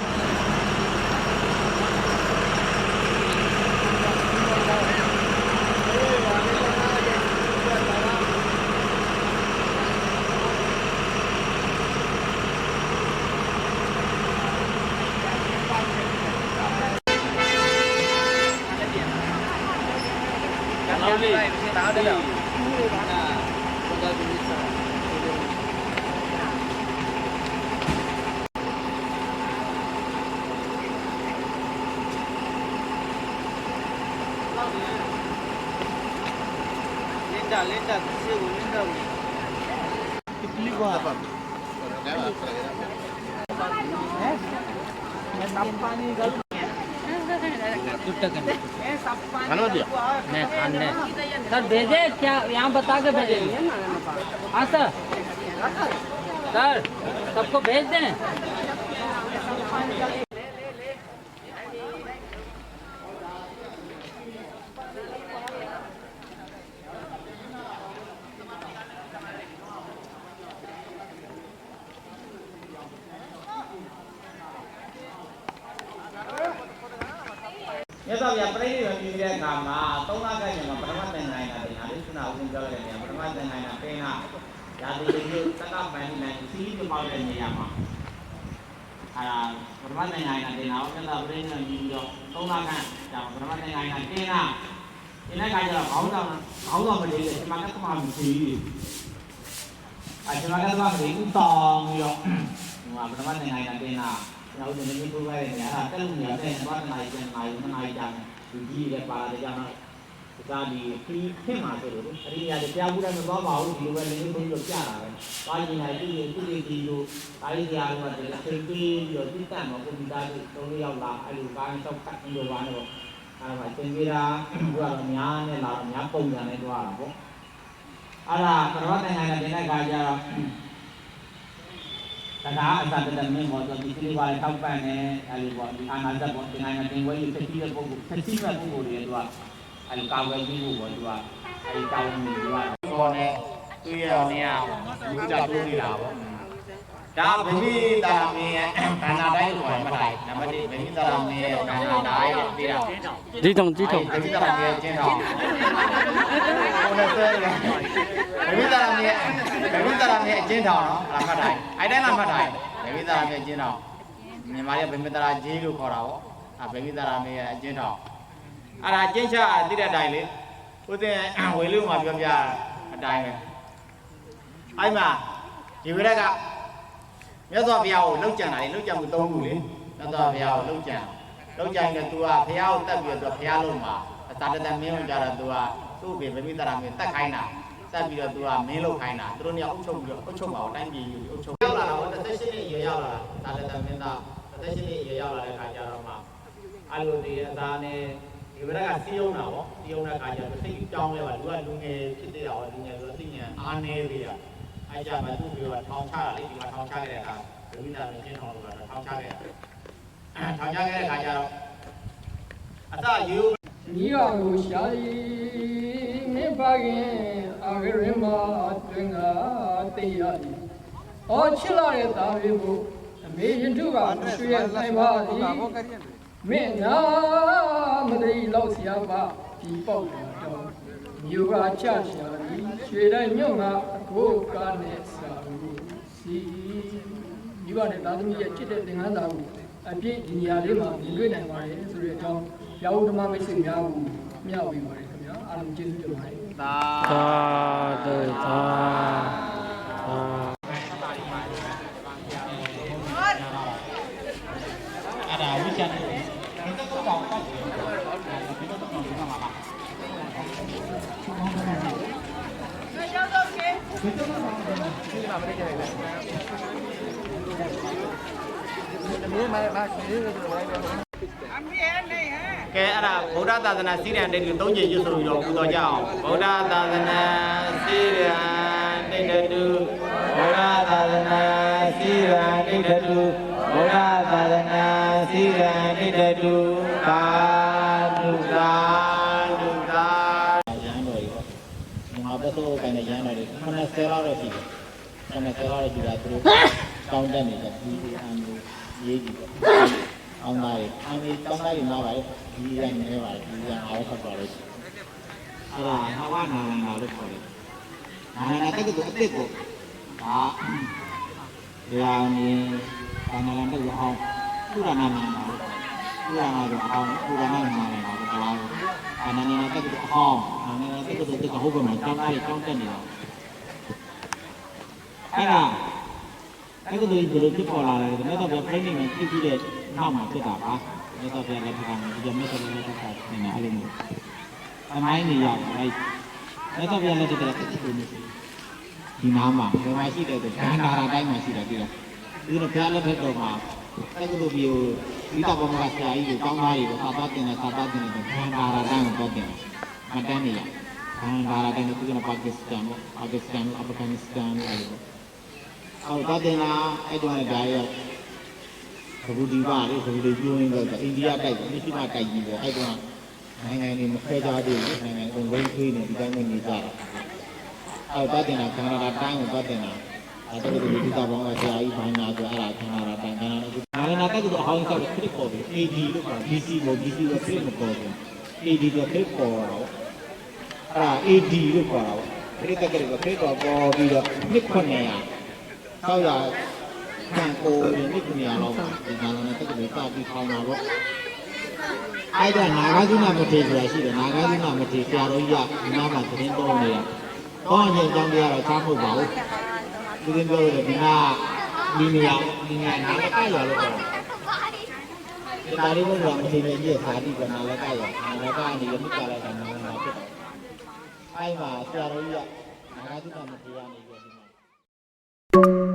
[SPEAKER 3] Linda, sigo, Linda.
[SPEAKER 1] Explico apa? Halo dia.
[SPEAKER 6] नहीं खाने सर भेजे क्या यहाँ बता के भेजेंगे हाँ सर सबको भेज दें
[SPEAKER 2] မြတ်စွာဘုရားပြိဋိဘံပြုတဲ့အခါမှာ3လခန့်ကျမှပထမသင်္ကိုင်းတာတင်တာလေးခုနကဦးဇင်းပြောခဲ့တဲ့နေရာပထမသင်္ကိုင်းတာပင်ကရာသီမျိုးတက္ကပန်ဒီလိုက်စီးပြပေါက်တဲ့နေရာမှာအဲ့ဒါပထမသင်္ကိုင်းတာတင်တာကိုမြတ်စွာဘုရားပြုပြီးတော့3လခန့်ကျမှပထမသင်္ကိုင်းတာတင်တဲ့အခါကျတော့ခေါင်းဆောင်မလေးတဲ့ရှင်မကသမမရှိဘူးရှင်မကသမမရှိဦးတောင်းပြီးတော့ဟိုပထမသင်္ကိုင်းတာတင်တာနောက်ဒီနေ့ပြောရတဲ့နေရာတက်လို့နေရာတဲ့ဘာသာနိုင်ပြန်နိုင်မနိုင်ကြဘူးဒီကြီးလည်းပါတဲ့ကြောင့်ဒါဒီဖြစ်မှာဆိုလို့အရိယာတွေကြားဘူးတယ်မသွားပါဘူးဒီလိုပဲလေးလေးပြောပြတာပဲပါရင်နိုင်သူ့ဒီလိုဒါလေးတရားကတည်းကသိပြီးတော့တိတတ်မှာကွန်ပျူတာတွေ3ရောက်လာအဲ့လိုကားနဲ့တော့ကတ်ပြီးတော့ပါတော့အဲ့ဒါသင်ပေးတာသူကတော့များနဲ့လာတော့များပုံစံနဲ့တွားတာပေါ့အဲ့ဒါပရဝတ္တနိုင်ငံတဲ့ခါကျတော့တရားအစတတမင်းပေါ်တော့ဒီကိလေသာတွေထောက်ပံ့နေအဲဒီပေါ်ဒီအာနာဇတ်ပေါ်တင်နိုင်တဲ့ဝဲကြီးဖြစ်ပြီးတဲ့ပုဂ္ဂိုလ်ဖြစ်ပြီးတဲ့ပုဂ္ဂိုလ်တွေကတော့အဲဒီကာဝယ်ပြီးဖို့ပေါ်သူကအဲဒီကာဝယ်ပြီးသူကပေါ်နေတွေ့ရနေရလူကြတိုးနေတာပေါ့ဒါဗမိတာမင်းရဲ့ခန္ဓာတိုင်းကိုမှတ်လိုက်နံပါတ်1ဗမိတာမင်းရဲ့ခန္ဓာတိုင်းရဲ့ပြီးတာ
[SPEAKER 3] ဒီထုံဒီထုံ
[SPEAKER 2] ဗမိတာမင်းရဲ့ကျင်းတော်ဘုန်းနဲ့ဆဲတယ်ဗမိတာမင်းရဲ့အကျင်းတော်နော်အဲ့ဒါမှတ်တိုင်းအဲ့တိုင်းလားမှတ်တိုင်းဗမိတာမင်းရဲ့အကျင်းတော်မြန်မာရဲ့ဗမိတာကြီးလို့ခေါ်တာပေါ့ဗမိတာမင်းရဲ့အကျင်းတော် အဲ့ဒါကျင်းချတိတဲ့အတိုင်းလေဦးသိဝေလူမှာပြောပြအတိုင်းပဲအဲ့မှာဒီဝိရကမြတ်စွာဘုရားကိုလှုပ်ကြံတာလေလှုပ်ကြံမှု၃ခုလေမြတ်စွာဘုရားကိုလှုပ်ကြံရင် तू ကဘုရားကိုတတ်ပြီးတော့ तू ဘုရားလုံးမှာသာတတမင်းဝင်ကြတော့ तू ကသူ့ဘေဗမိတရာမင်းတတ်ခိုင်းတာတတ်ပြီးတော့ तू ကမင်းလုပ်ခိုင်းတာသူတို့เนี่ยအုပ်ချုပ်ပြီးတော့အုပ်ချုပ်မှာကိုတိုင်းပြည်ကြီးအုပ်ချုပ်ရောက်လာတော့18နှစ်ရေရောက်လာတာသာတတမင်းသား18နှစ်ရေရောက်လာတဲ့ခါကျတော့မှအဲ့လိုဒီအသားနဲ့ဒီဘက်ကစီးအောင်တာပေါ့စီးအောင်တဲ့ခါကျတော့စိတ်ကြောင်းလဲပါလူငယ်ဖြစ်တဲ့အောင်လူငယ်ဆိုတော့သိဉာဏ်အားနည်းသေးတာအဲ့ကြမှာသူ့ပြောထောင်ချတာလေဒီမှာထောင်ချခဲ့တဲ့အခါဘုရားရှင်ကျင်းတော်လို့ကတော့ထောင်ချခဲ့တယ်ထောင်ချခဲ့တဲ့အခါကျတော့အစယူ
[SPEAKER 5] ညီတော်ကိုရှာရီနေပါခင်အာဂရမတွင်ကတေးရည်။အော်ချစ်လာတဲ့သားလေးကိုအမေရင်ထုကရွှေဆိုင်ပါသည်။မင်းနာမတိလောက်ဆရာပါဒီပေါက်တော်မြို့ကချရှာသည်ရွှေတိုင်းမြို့မှာအကိုကနဲ့စာလို့စီဒီပါနဲ့သားသမီးရဲ့ချစ်တဲ့သင်္ကန်းသားကိုအပြည့်ဒီနေရာလေးမှာမြင်တွေ့နိုင်ပါတယ်ဆိုတဲ့အကြောင်းရာဟုဓမ္မမိတ်ဆွေများကိုမျှဝေပါတယ်ခင်ဗျာအားလုံးကျေးဇူးတင်ပါတယ်
[SPEAKER 2] သာ
[SPEAKER 3] သာတေသာ
[SPEAKER 2] အဲ့ဒါဝိချာနေဒီတော့တော့ပေါ့ဒီတော့တော့ဒီမှာပါကဲအဲ့ဒါဗုဒ္ဓသာသနာစီရန်တိတ်တုံးကျင်ရွတ်ဆိုပြီးတော့ပူတော်ကြအောင်ဗုဒ္ဓသာသနာစီရန်တိတ်တုဗုဒ္ဓသာသနာစီရန်တိတ်တုဗုဒ္ဓသာသနာစီရန်တိတ်တုသာဓုသာဓုသာရန်တော်ကြီးပေါ့ငါပတ်စိုးကိုင်းတဲ့ရန်တော်ကြီး90လောက်တော့ရှိတယ်90လောက်ရှိတာသူတို့တောင်းတက်နေတယ်ဒီအမ်းရေးကြည့်ပေါ့အောင်ပါလေအမေတောင်းလိုက်မှာပါလေဒီရန်နေပါလေဒီရန်အားဆက်ပါလေအဲ့ဒါဟာဝနာနာလို့ခေါ်တယ်နာနာတက်ကတော့အစ်ကိုဒါရာနေဘာနာလာတော့အောင်ပူရနာနာပူရနာတော့အောင်ပူရနာနာနာတော့ဘာလို့အနာနာတက်ကတော့အောင်အနာနာတက်ကတော့တကဟုတ်ကမှတောင်းလိုက်တောင်းတက်နေတာအဲ့ဒါအဲ့ဒါတွေဘယ်လိုဖြစ်ပေါ်လာလဲဒါတော့ပြပြင်းနေဖြစ်ပြီးတဲ့နောက်မှာဖြစ်တာပါဒါတော့ပြလက်ထက်ကဒီမဲ့ဆိုလက်ထက်ကနေတာအဲ့လိုမျိုးအမိုင်းနေရအဲ့ဒါတော့ပြလက်ထက်ကဖြစ်နေဒီနားမှာဘယ်မှာရှိတယ်ဆိုခန္ဓာရာတိုင်းမှာရှိတယ်ကြည့်လားဒီတော့ပြလက်ထက်တော့မှာအဲ့ဒါလိုမျိုးဒီတော့ဘုရားဆရာကြီးကိုကောင်းသားတွေကိုသာသတင်တယ်ခန္ဓာရာတိုင်းကိုတော့တင်မတန်းနေရခန္ဓာရာတိုင်းကိုသူကပါကစ္စတန်အာဖဂန်နစ္စတန်အဲ့လိုအော်တတင်လာအဲ့တော့လည်းဒါရဘူးဒီပါလေဘူးဒီပြောရင်းတော့အိန္ဒိယတိုက်တယ်မရှိမှတိုက်ကြီးပဲအဲ့တော့နိုင်ငံတွေမခွဲခြားသေးဘူးနိုင်ငံကုန်ဝိုင်းခွေးနေဒီတိုင်းနေကြတာအော်တတင်လာခန္ဓာတိုင်းကိုတတင်လာအဲ့ဒါကိုဒီတော့ဘောင်းကဆရာကြီးဘိုင်းနာဆိုအဲ့ဒါခန္ဓာတိုင်းခန္ဓာနိုင်ငံတိုက်ကတော့အဟောင်းဆောက်ခရစ်ပေါ်ပြီ AD လို့ခေါ် BC ကို BC ကိုခရစ်မပေါ်ဘူး AD ကိုခရစ်ပေါ်တော့အဲ့ဒါ AD လို့ခေါ်တာပေါ့ခရစ်တက်ကလေးကိုခရစ်တော်ပေါ်ပြီးတော့နှစ်900ဆောက်ရခံကိုဒီနေ့ကနေရတော့ဒီနာနဲ့တက်ကလေးစပြီးခေါင်းတာပေါ့အဲ့ဒါနာဂသုနာမထေရဆိုတာရှိတယ်နာဂသုနာမထေရဆရာတော်ကြီးကဒီနာမှာသတင်းတော်နေရတော့အရင်အကြောင်းတရားတော့ချားမဟုတ်ပါဘူးဒီရင်ပြောရတယ်ဒီနာဒီနေရာနာလကရလို့ပြောတယ်ဒါလေးကတော့မထေရကြီးရဲ့ဓာတိကနာလကရနာလကနေရမြစ်ကလိုက်တာနာလကဖြစ်တယ်အဲ့မှာဆရာတော်ကြီးကနာဂသုနာမထေရနေပြီးဒီမှာ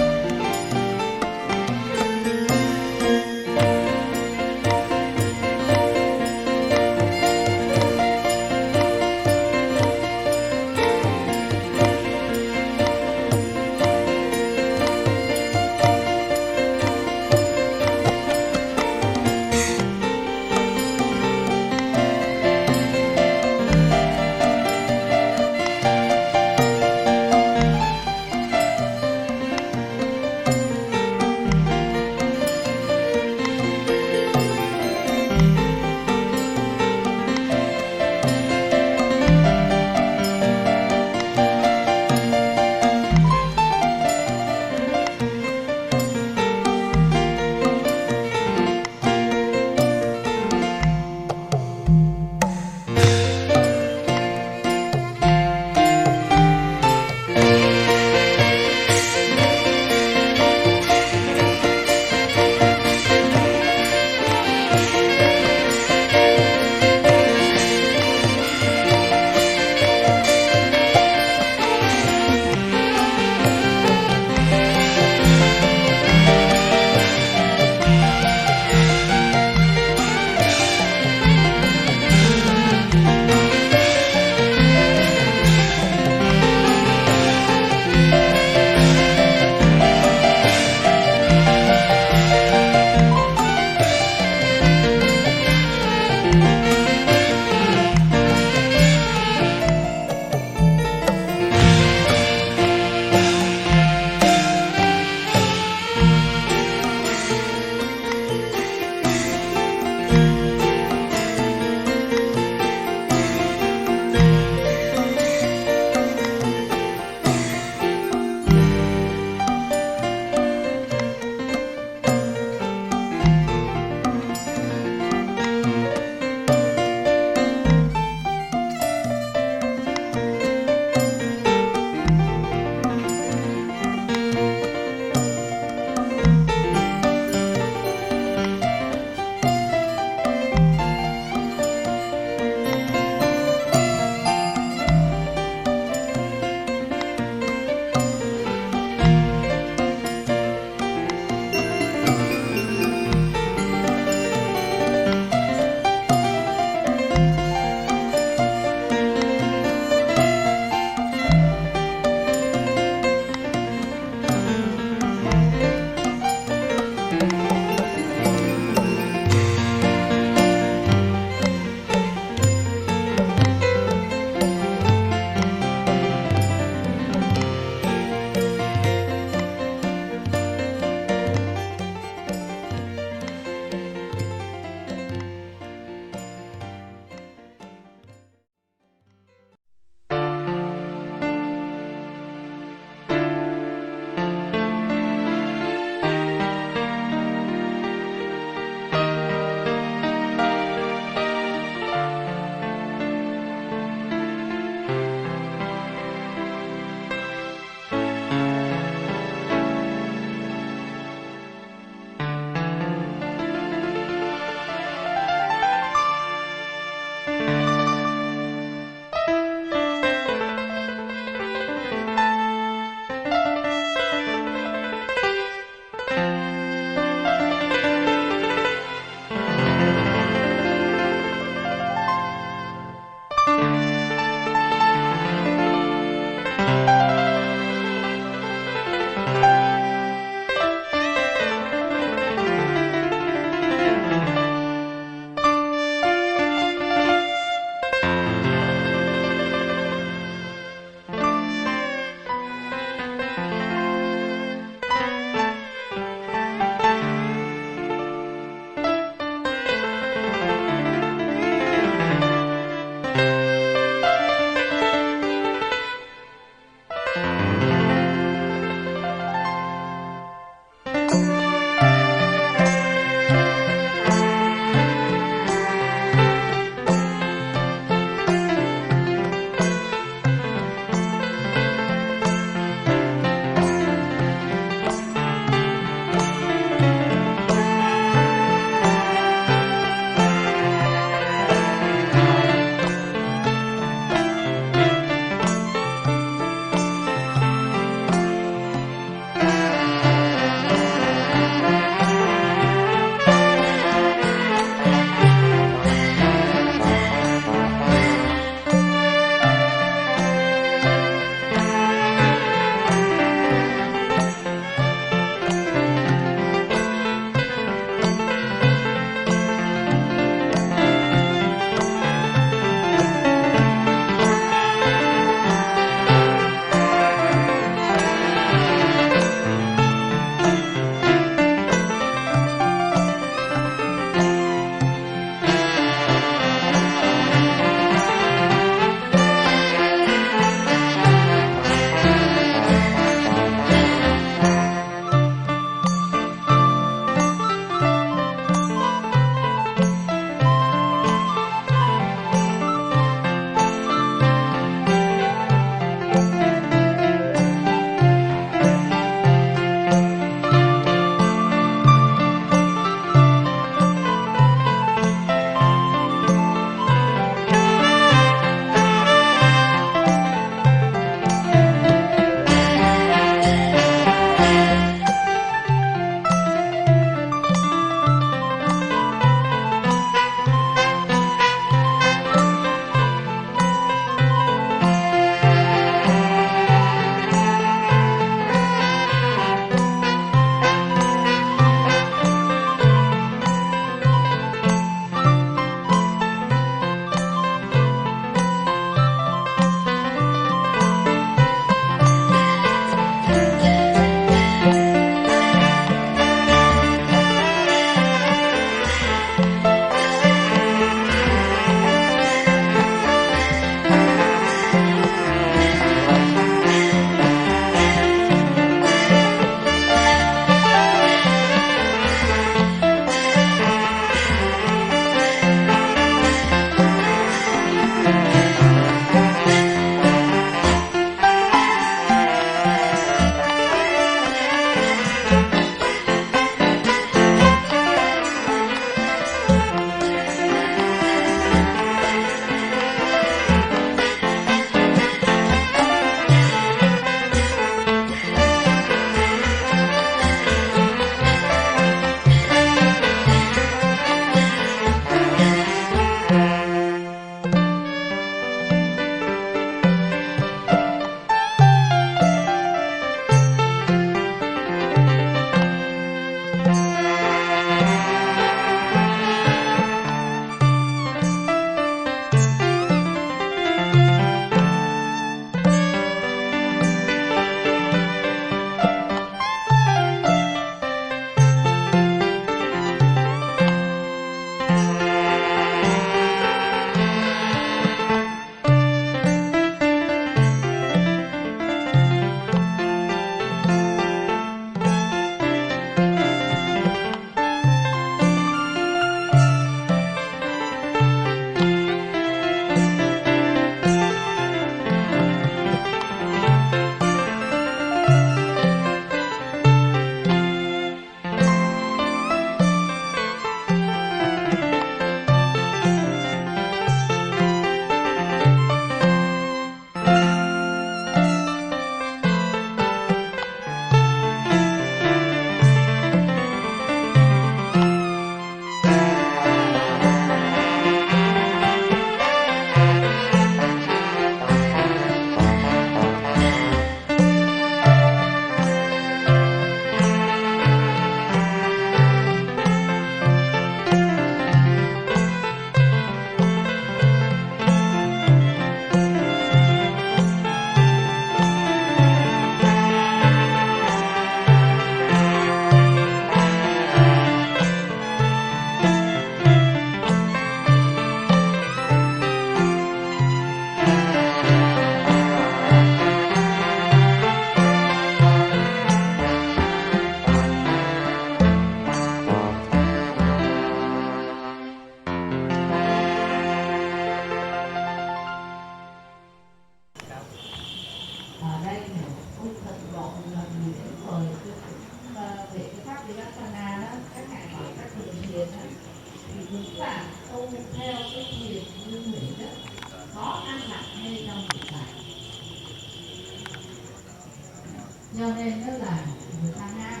[SPEAKER 7] cho nên đó là người ta ham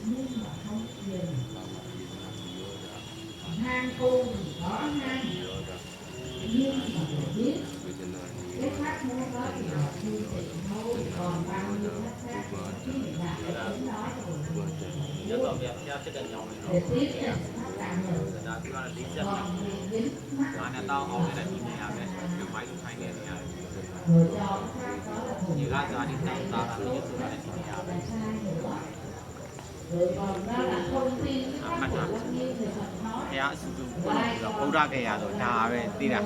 [SPEAKER 7] nhưng mà không dừng ham tu thì có ham nhưng mà phải biết cái pháp môn đó thì là phương tiện thôi còn bao nhiêu pháp khác thì mình làm cái tính đó rồi để tiếp nhận pháp tạng rồi còn mình dính mắt rồi cho cái pháp đó là thùng lại sai nữa rồi còn đó là không tin cái pháp của Lăng Nghiêm thì Phật nói
[SPEAKER 2] bố ra kìa rồi thà về tin à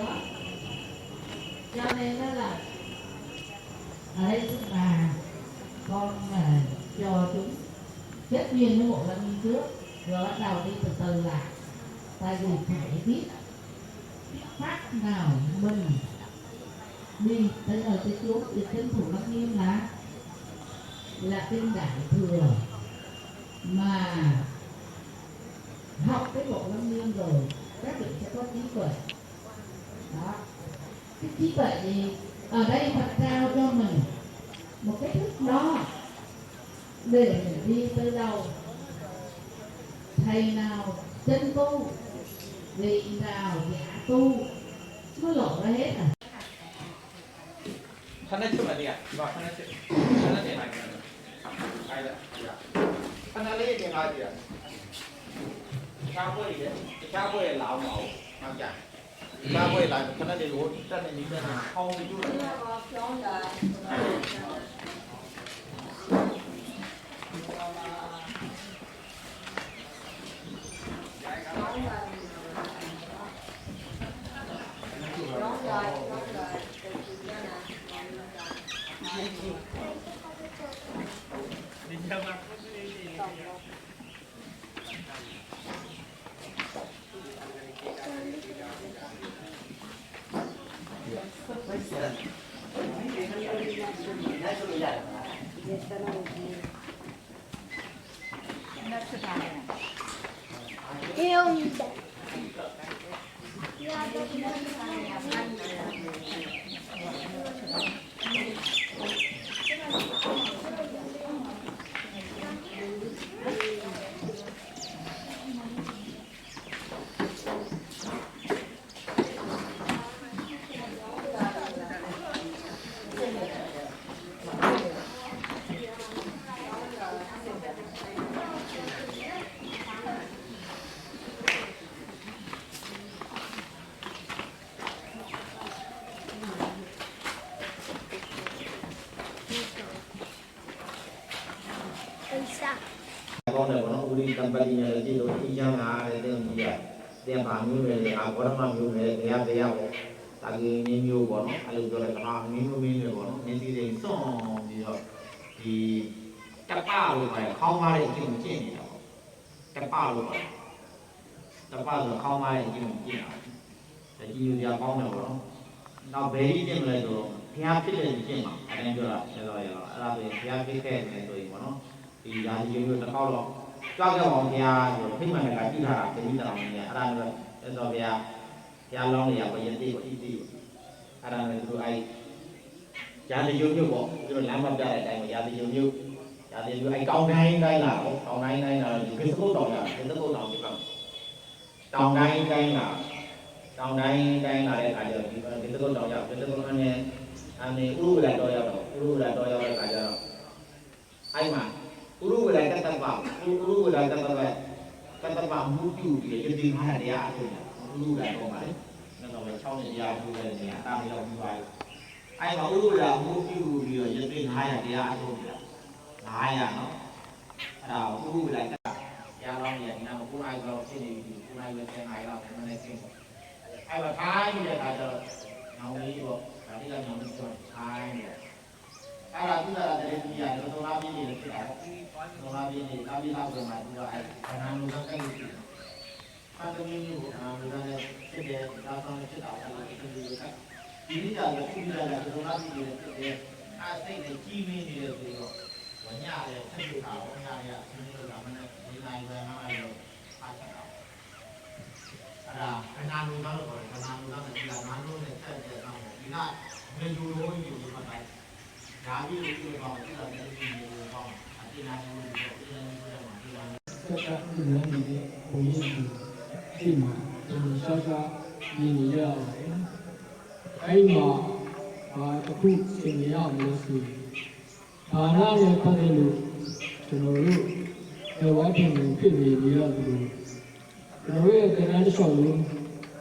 [SPEAKER 7] cho nên đó là ở đây chúng ta con là cho chúng kết duyên với một Lăng Nghiêm trước rồi bắt đầu đi từ từ lại tại vì phải biết pháp nào mình đi tới nơi tới chốn thì tranh thủ Lăng Nghiêm là kinh đại thừa mà học cái bộ Lăng Nghiêm rồi các vị sẽ có trí tuệ đó. Cái trí tuệ thì ở đây Phật trao cho mình một cái thức đó để mình đi tới đâu, thầy nào chân tu, vị nào giả tu, nó lộ ra hết à.
[SPEAKER 1] thân này chụp là gì ạ? Rồi thân này để này ai đấy? Thân này lấy tiền ai gì ạ? Cha quay đấy, cha quay lão mẫu mang chả. Cha quay lại thân này để lúa, thân này những cái nào không đi chút nữa.
[SPEAKER 2] con này của nó đi cầm bagi này đi rồi đi ra ngà để đem gì vậy đem hàng như này à có nó mang như này để ao tại vì nhiều của nó ai rồi là hàng nhiều mình của nó nên đi đến xong gì rồi thì các ba rồi phải không ai để chịu chết gì đâu các ba rồi không ai để chịu chết nào để chịu thì con này của nó về đi thêm lại rồi theo cái này chết mà anh em rồi là về theo cái này rồi của nó thì là nhiều người ta cao rồi cho cái vòng thì rồi khi mà người ta đi ra thì đi ra thì anh rồi bây giờ long thì có dân đi có đi anh rồi ai trả thì nhiều bộ rồi làm bằng ra đây mà giá thì nhiều giá thì ai câu này đây là cái số đầu là cái số đầu thì bằng câu này đây là đây cả giờ cái số đầu giờ cái số anh uru là đôi cả giờ ai mà uru là cái tâm vọng cái tâm vọng muốn chịu thì cái gì hay là để ăn thôi uru là không phải nên là sau này giờ uru là gì ta đi đâu như vậy ai mà uru là muốn chịu thì cái gì hay là để ăn thôi là hay à nó uru là cái gia long vậy nào cũng ai lo cái gì cũng ai lên xe này đâu nên này xem ai mà thái như vậy là giờ nào đi được là đi ra nào đi rồi thái cái là chúng ta là để bây giờ chúng ta làm gì để cái đó chúng ta làm gì rồi mà chúng ta phải làm luôn cái gì các cái như người ta sẽ để ta xong sẽ tạo ra cái gì khác chỉ bây giờ là chúng ta làm gì để ai thấy để chi mình thì được rồi ở nhà để thân chủ thảo ở nhà này như là mình như này về nó này rồi ai sẽ tạo cái nam luôn đó rồi cái nam luôn đó là làm nam luôn để chơi để làm cái này nên du đôi nhiều như vậy ဒါကြီးကိုပြောပါဦးအဲ့ဒါလည်းဒီလိုပေါ့အပြင်လာလို့ပြောပြန်ပြောမှာဒီလို
[SPEAKER 5] ဆက်ကဒီလမ်းကြီးဘုံကြီးဒီမှာဒီရှာရှာနေနေရပါတယ်အဲ့မှာတခုသင်ရအောင်လို့ဆိုဒါနနဲ့ပတ်သက်လို့ကျွန်တော်တို့ဘဝတင်ဖြစ်နေပြီလားဒီလိုကျွန်တော်ရဲ့တရားတစ်လျှောက်လုံး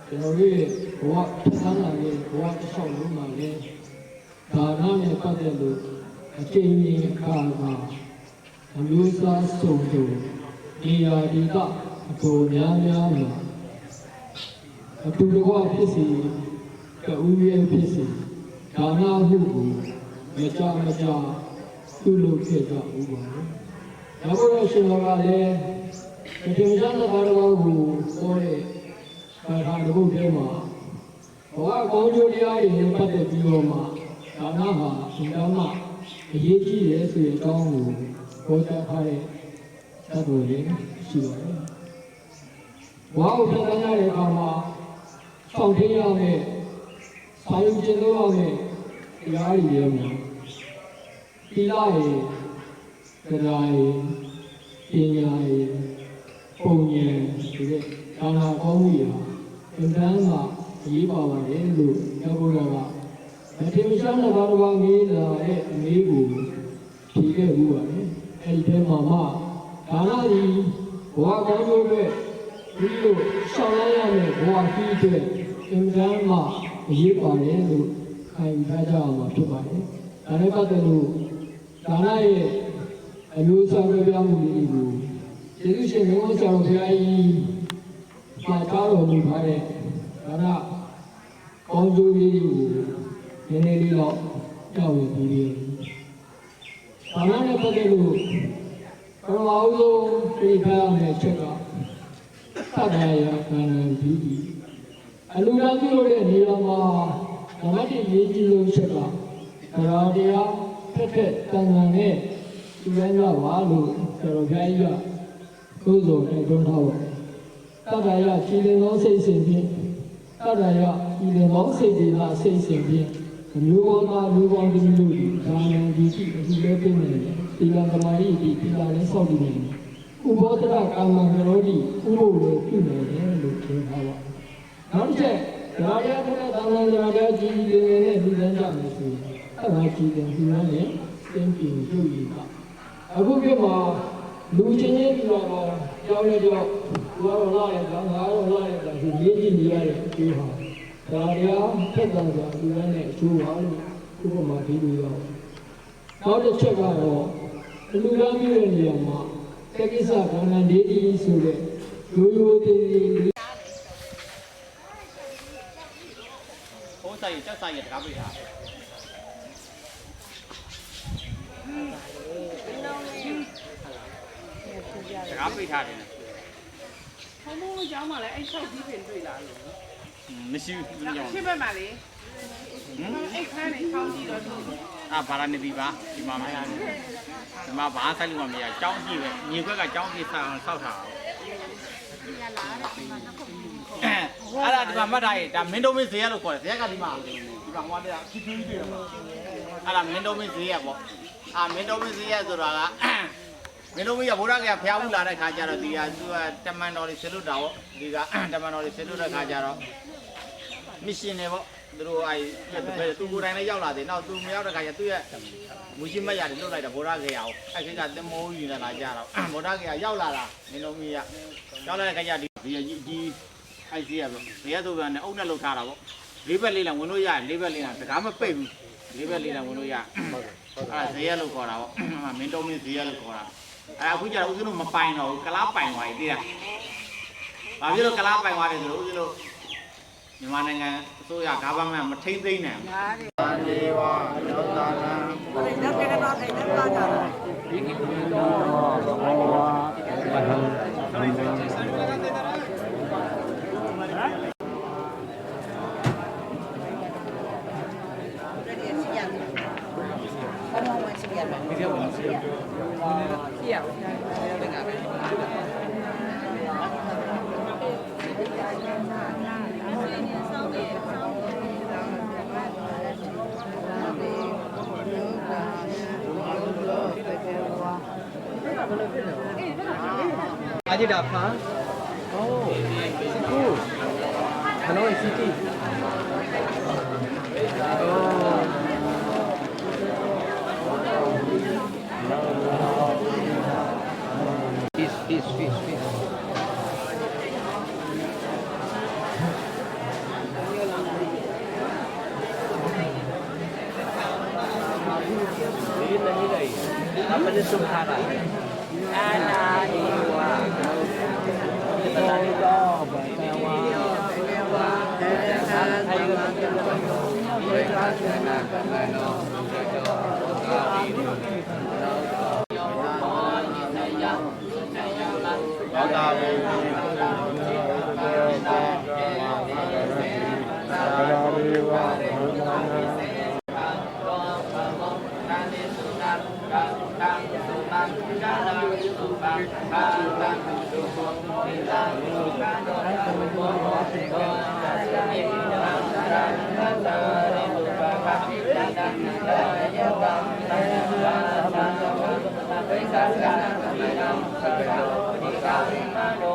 [SPEAKER 5] ကျွန်တော်ရဲ့ဘဝထမ်းလာတဲ့ဘဝတစ်လျှောက်လုံးမှာလည်းဒါနနဲ့ပတ်သက်လို့အကျဉ်းကြီးအခါကအမျိုးသားစုံစုံနေရာဒီကအပေါ်များများမှာအတူတကွဖြစ်စီကဥရဲ့ဖြစ်စီဒါနမှုကိုမကြပြုလုပ်ခဲ့ကြဦးပါဘူး။နောက်တော့ရှင်တော်ကလည်းဒီတင်ကြတဲ့ဘာတော်ကိုဆိုတဲ့ဘာသာတစ်ခုတည်းမှာဘဝကောင်းကျိုးတရားတွေနဲ့ပတ်သက်ပြီးတော့မှဒါနဟာရှင်တော်မှာအရေးကြီးတယ်ဆိုတဲ့အကြောင်းကိုပြောကြားထားတဲ့သတ်တော်လေးရှိပါတယ်။ဘဝကိုပြန်လာတဲ့အခါမှာဆောင်ထင်းရမယ်၊စာရုံကျင့်လို့ရမယ်တရားတွေရဲ့မှာသီလရဲ့တရားရဲ့ပညာရဲ့ပုံဉာဏ်ဆိုတဲ့ဒါနာကောင်းမှုရာအင်တန်းမှာအရေးပါပါတယ်လို့ပြောဖို့တော့မထေရရှမ်းတဲ့ဘာတော်ငေးလာတဲ့အမေးကိုဖြေခဲ့မှုပါတယ်အဲဒီထဲမှာဒါနဒီဘဝကောင်းကျိုးအတွက်ဒီလိုရှောင်လိုက်ရမယ်ဘဝကြီးအတွက်အင်တန်းမှာအရေးပါတယ်လို့ခံယူထားကြအောင်ဖြစ်ပါတယ်ဒါနဲ့ပတ်သက်လို့ဒါနရဲ့အမျိုးအစားပြပြမှုလေးကိုကျေးဇူးရှင်မြတ်ဆရာတော်ဘုရားကြီးမှာထားတော်မူထားတဲ့ဒါနကောင်းကျိုးလေးကိုနည်းနည်းလေးတော့ကြောက်ရပြီးတယ်ဒါနနဲ့ပတ်သက်လို့ပထမဦးဆုံးသိထားရမယ့်ချက်ကသတ္တရာကံပြီးအလူတော်ပြုလို့တဲ့နေရာမှာဓမ္မတိရေးကြည့်လို့ချက်ကတရားဖက်တန်ခံနဲ့ဒီလိုမျိုးပါလို့ဆရာတော်ဘုရားကြီးကကိုယ်စုံတိုက်တွန်းထားပါတယ်။တတ္တရာကြည်လင်သောစိတ်စဉ်ဖြင့်တတ္တရာကြည်လင်သောစိတ်တွေဟာစိတ်စဉ်ဖြင့်မျိုးပေါ်သားလူပေါင်းတမျိုးတို့ဒါနံဒီရှိအဒီလေးပြင်နေတယ်။ဒီလံသမာဓိဒီဒီလာနဲ့ဆောက်တည်နေတယ်။ဥဘောဒရကာမကရောတိဥပုပ်လို့ပြုနေတယ်လို့ပြောထားပါနောက်တစ်ချက်ဒါရတဲ့သာမန်ဓမ္မကြည်လင်နဲ့လူတန်းကြမယ်ဆိုရင်အဲ့ဒါကြည်လင်ဒီလိုနဲ့သင်ပြင်ပြုရတာအခုပြမှာလူချင်းချင်းဒီတော့ကြောင်းရကြောင်းဘာလို့လာရလဲငါတော့လာရတာဒီရေးကြည့်နေရတဲ့အကျိုးဟာဒါရဖက်တော်ကြောင့်ဒီနဲ့အကျိုးပါလို့ဥပမာဒီလိုတော့နောက်တစ်ချက်ကတော့လူလမ်းမျိုးရဲ့နေရာမှာတက္ကိစ္စခန္ဓာ၄ဒီဆိုတဲ့ရိုးရိုးသေးသေး
[SPEAKER 2] ဟိုးဆိုင်တက်ဆိုင်ရတကားပေးတာတကားပေးထားတယ်
[SPEAKER 8] ဘုံဘုံကျောင်းမှာလည်းအဲ့6ကြီးပင်တွေ့လာလို့
[SPEAKER 2] မရှိဘူးမကြောင်
[SPEAKER 8] ရှင်းဘက်မှာလေအဲ့ခန်းနဲ့ချောင်းကြည့်တော့
[SPEAKER 2] ဘာလာနေပြီပါဒီမှာမရဘူးဒီမှာဘာဆိုင်လို့မရကျောင်းကြည့်ပဲမြေခွက်ကကျောင်းကြည့်ဆောက်ထားအဲ့ဒါဒီမှာမှတ်ထားရင်ဒါမင်းတို့မင်းဈေးရလို့ခေါ်တယ်ဈေးကဒီမှာဟိုတဲ့ခီးခီးတွေမှာအဲ့ဒါမင်းတို့မင်းဈေးရပေါ့မင်းတို့မင်းဈေးရဆိုတာကမင်းတို့မင်းရဘုရားကဖျားဦးလာတဲ့ခါကျတော့ဒီကသူကတမန်တော်တွေဆလွတ်တာပေါ့ဒီကတမန်တော်တွေဆလွတ်တဲ့ခါကျတော့မစ်ရှင်တွေပေါ့သူတို့သူကိုယ်တိုင်လည်းရောက်လာတယ်နောက်သူမရောက်တဲ့ခါကျသူရဲ့မူရှိမရတယ်လွတ်လိုက်တာဘုရားကရအောင်အဲ့ခေတ်ကတမိုးယူနေတာကြတော့ဘုရားကရရောက်လာတာမင်းတို့မင်းရရောက်လာတဲ့ခါကျဒီကြီးအိုက်စီရပဲဘယ်ရဆိုပြန်နဲ့အုပ်နဲ့လှုပ်ထားတာပေါ့လေးဘက်လေးလံဝင်လို့ရတယ်လေးဘက်လေးလံတကားမပိတ်ဘူးလေးဘက်လေးလံဝင်လို့ရအဲ့ဈေးရလို့ခေါ်တာပေါ့မင်းတို့မင်းဈေးရလို့ခေါ်တာအခုကျတော့ဦးဇင်းတို့မပိုင်တော့ဘူးကလားပိုင်သွားပြီသိလားဘာဖြစ်လို့ကလားပိုင်သွားတယ်ဆိုတော့ဦးဇင်းတို့မြန်မာနိုင်ငံအစိုးရဂါဗမန့်မထိမ့်သိမ့်နိုင်ဘူး
[SPEAKER 1] သာဒေဝယောတာနံဘုရားကေကတော့ထိုင်နေတာကြတာဒီကိတော့ဘောဝါဘဟံ
[SPEAKER 7] ဘ
[SPEAKER 3] Aji dapat. Oh, siku. Hello, City. Oh. Fish. Apa dia sumhara? Ana iwa. Petani kau bawa.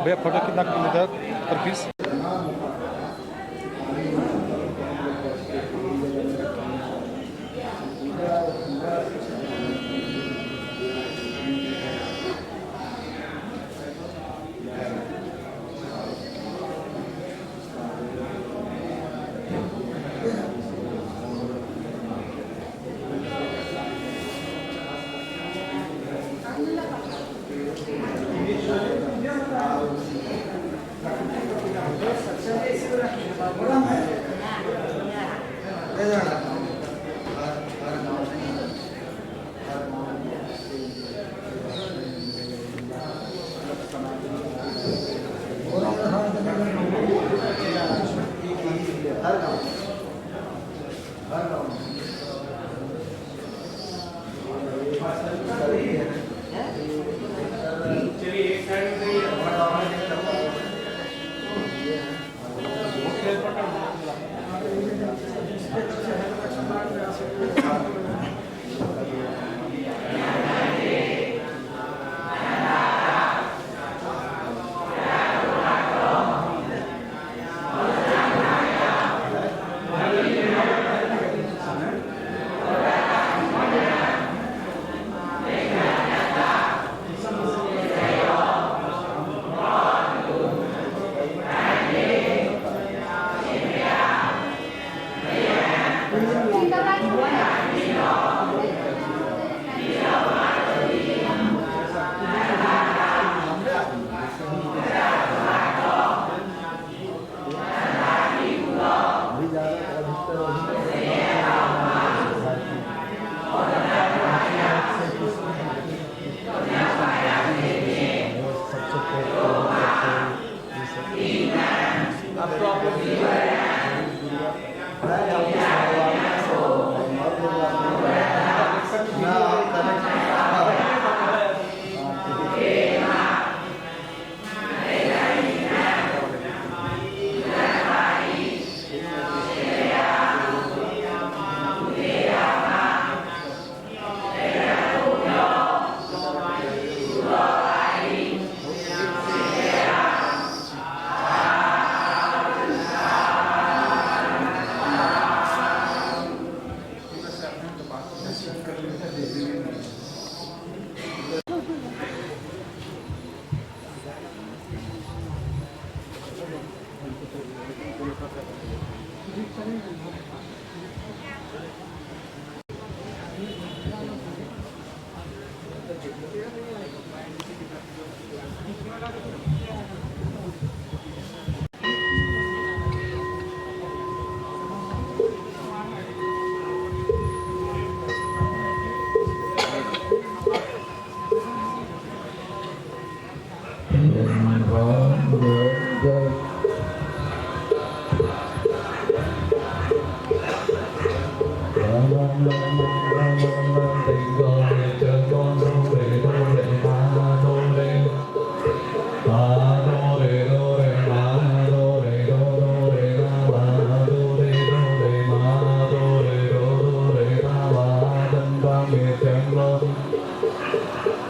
[SPEAKER 9] भैया फोटो कितना किलोमीटर पर piece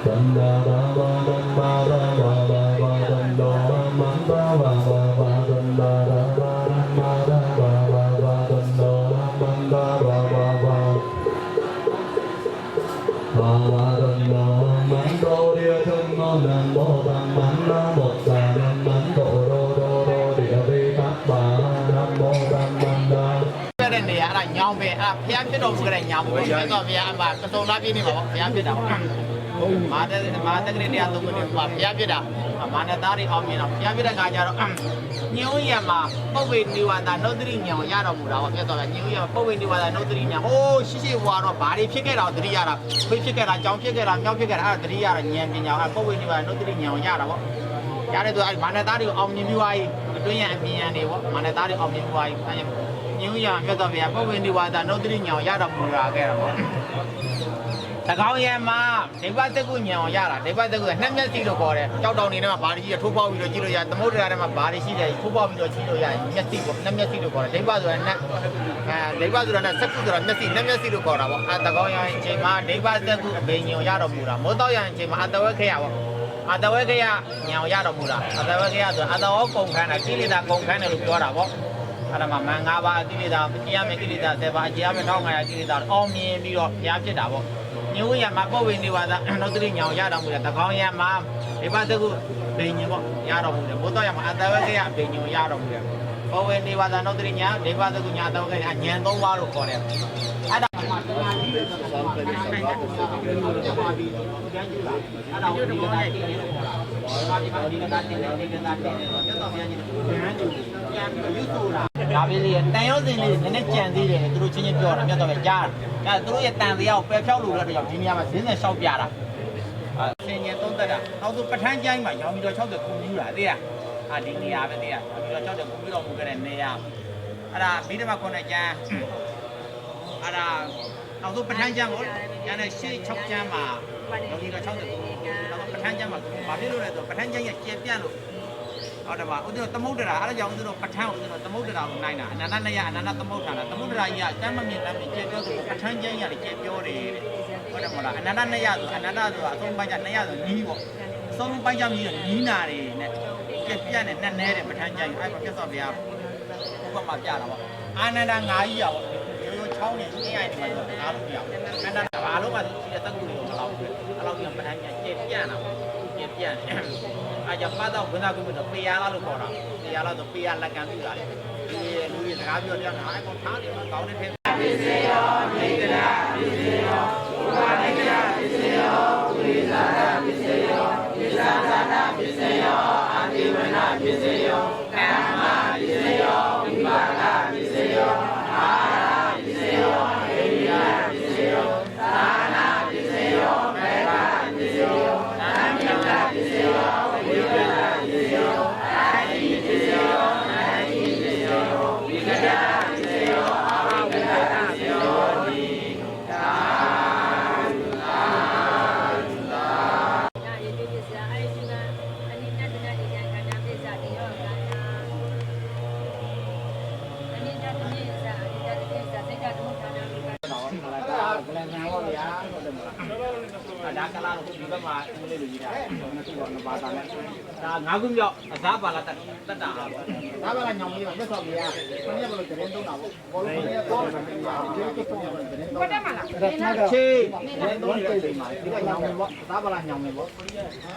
[SPEAKER 9] Sandha
[SPEAKER 2] အဲ့ဒါညောင်းပဲအဲ့ဖျားဖြစ်တော်မူကြတဲ့ညောင်းပဲမြတ်စွာဘုရားအမကစုံလာပြင်းနေပါဗောဖျားဖြစ်တာဗောမာတကလေးတရားသုံးခုနဲ့ဖျားဖြစ်တာမာနသားတွေအောင်မြင်တော့ဖျားဖြစ်တဲ့ခါကျတော့ညုံရမှာပုပ္ပေနိဝါဒနုဒ္ဒရိညောင်ရတော်မူတာဗောမြတ်စွာဘုရားညုံရပုပ္ပေနိဝါဒနုဒ္ဒရိညောင်ဟိုးရှိဘွားတော့ဘာတွေဖြစ်ခဲ့တာသတိရတာခွေးဖြစ်ခဲ့တာကြောင်ဖြစ်ခဲ့တာမြောက်ဖြစ်ခဲ့တာအဲ့ဒါသတိရတာဉာဏ်ပညာအဲ့ပုပ္ပေနိဝါဒနုဒ္ဒရိညောင်ရတာဗောရတဲ့သူအဲ့မာနသားတွေအောင်မြင်ပြီးွားကြီးအတွင်းရအမြင်ရနေဗောမာနသားတွေအောင်မြင်ပြီးွားကြီးအဲ့ညုံရမြတ်စွာဘုရားပုပ္ပေနိဝါဒနုဒ္ဒရိညောင်ရတော်မူတာခဲ့တာဗောတကောင်းရမှာဒိဗ္ဗသကုညံအောင်ရတာဒိဗ္ဗသကုကနှစ်မျက်စိလို့ခေါ်တယ်ကြောက်တောင်နေထဲမှာဘာတွေကြီးထိုးပေါက်ပြီးတော့ကြည့်လို့ရသမုဒ္ဒရာထဲမှာဘာတွေရှိတယ်ထိုးပေါက်ပြီးတော့ကြည့်လို့ရမျက်စိကိုနှစ်မျက်စိလို့ခေါ်တယ်ဒိဗ္ဗဆိုတာနဲ့ဒိဗ္ဗဆိုတာနဲ့သကုဆိုတာမျက်စိနှစ်မျက်စိလို့ခေါ်တာပေါ့အဲတကောင်းရအချိန်မှာဒိဗ္ဗသကုအဘိညံရတော်မူတာမိုးတော့ရအချိန်မှာအတဝဲခေယပေါ့အတဝဲခေယညံရတော်မူတာအတဝဲခေယဆိုတာအတဝဲကုန်ခန်းတာကိလေသာကုန်ခန်းတယ်လို့ပြောတာပေါ့အဲ့ဒါမှမန်၅ပါးကိလေသာကျရမယ်ကိလေသာ၁၀ပါးကျရမယ်1500ကိလေသာအောင်မြင်ပြီးတော့ဘုရားဖြစ်တာပေါ့ညဝရမှာပုပ္ပေနိဝါဒနုဒ္ဒရိညောင်ရတော်မူတယ်တကောင်းရမှာဒီပါတကုဘိညံပေါ့ရတော်မူတယ်ဘုဒ္ဓရမှာအတဝေကရဘိညံရတော်မူတယ်ပုပ္ပေနိဝါဒနုဒ္ဒရိညာဒီပါတကုညာတဝေကရဉာဏ်၃ပါးလို့ခေါ်တယ်အဲ့ဒါမှတရားကြီးတွေဆိုတော့အဲ့ဒါကိုဒီကောင်းရဲ့ဒီလိုခေါ်တာဒီမှာဒီကတာတင်တယ်ဒီကတာတင်တယ်ဆိုတော့မြတ်စွာဘုရားကြီးဉာဏ်ကျူပြန်ပြီးရွတ်ဆိုတာဒါပဲလေတန်ရုံးစင်လေးနည်းနည်းကြံသေးတယ်သူတို့ချင်းချင်းပြောတာမြတ်စွာဘုရားကြားတာသူတို့ရဲ့တန်တရားကိုပယ်ဖြောက်လို့တော့ဒီနေရာမှာဈေးနဲ့လျှောက်ပြတာဆင်ញင်သုံးသက်တာနောက်ဆိုပဋ္ဌာန်းကျိုင်းမှာရောင်ပြီးတော့60ခုယူတာသိလားဒီနေရာပဲသိလားပြီးတော့60ခုပြီးတော့မူခဲ့တဲ့နေရာအဲ့ဒါမိဓမ္မ9ကျမ်းအဲ့ဒါနောက်ဆုံးပဋ္ဌာန်းကျမ်းကိုကျမ်းနဲ့ရှေ့6ကျမ်းမှာရောင်ပြီးတော့60ခုနောက်ဆုံးပဋ္ဌာန်းကျမ်းမှာဘာဖြစ်လို့လဲဆိုတော့ပဋ္ဌာန်းကျမ်းရဲ့ကျေပြန့်လို့ဟုတ်တယ်ပါဦးဇင်းသမုဒ္ဒရာအဲ့ဒါကြောင့်ဦးဇင်းတို့ပဋ္ဌာန်းဦးဇင်းတို့သမုဒ္ဒရာကိုနိုင်တာအနန္တနယအနန္တသမုဒ္ဒရာသမုဒ္ဒရာကြီးကတမ်းမမြင်တမ်းမြင်ကျေပြောဆိုပဋ္ဌာန်းကျမ်းရတယ်ကျေပြောတယ်ဟုတ်တယ်မဟုတ်လားအနန္တနယဆိုအနန္တဆိုတာအဆုံးပိုင်းကျနယဆိုနီးပေါ့အဆုံးပိုင်းကျမြည်တော့နီးနာတယ်နဲ့ကျေပြန့်နဲ့နဲ့နဲတယ်ပဋ္ဌာန်းကျမ်းအဲ့မှာပြတ်စော်ဗျာဥပမာပြတာပေါ့အာနန္ဒငါးကြီးရပေါ့ရိုးရိုးချောင်းနေရှင်းရိုက်နေမှာဆိုငါလို့ပြအောင်အနန္ဒဘာလို့မှရှိတဲ့တက္ကုတွေကိုမလောက်ဘူးအဲ့လောက်ကြီးပဋ္ဌာန်းကျမ်းကျေပြန့်တာပေါ့ကျေပြန့်အားကြောင့်ပတ်တော့ဘုရားကုမတော့ပေရလားလို့ခေါ်တာပေရလားဆိုပေရလက်ကန်ပြတာလေဒီလူတွေစကားပြောတယ်ဟာအကောင်ထားတယ်ကောင်းတဲ့ထဲပိစေယောနေကရာပိစေယောဘုရားနေကရာပိစေယောဝိဇာနာပိစေယောဝိဇာနာပိစေယောအာတိဝနာပိစေယောကမ္မပိစေယောဝိပါကပိစေယောအာရပိစေယောဟိရိယပိစေယောသာနာပိစေယောမေဃပိစေယောနာမြတ်ပိစေယောဝိပဿနာပိစေယောအာတိပိစေယောနာတိပိစေယောဝိကတပိစေယောအာဝိကတပိစေယောတိသာဒါကလာလို့ဒီဘက်မှာအင်္ဂလိပ်လိုရေးတာနှစ်ခုတော့နှစ်ပါးသားနဲ့ဒါ၅ခုမြောက်အသာပါလာတတ်တာပေါ့ဒါပါလာညောင်ကြီးကမြတ်စွာဘုရားခဏရဘလို့တရင်သုံးတာပေါ့ဘောလုံးလေးတော့ဒီလိုတော့တရင်သုံးတာချေတရင်သုံးတဲ့အချိန်မှာဒီကညောင်မင်းပေါ့အသာပါလာညောင်မင်းပေါ့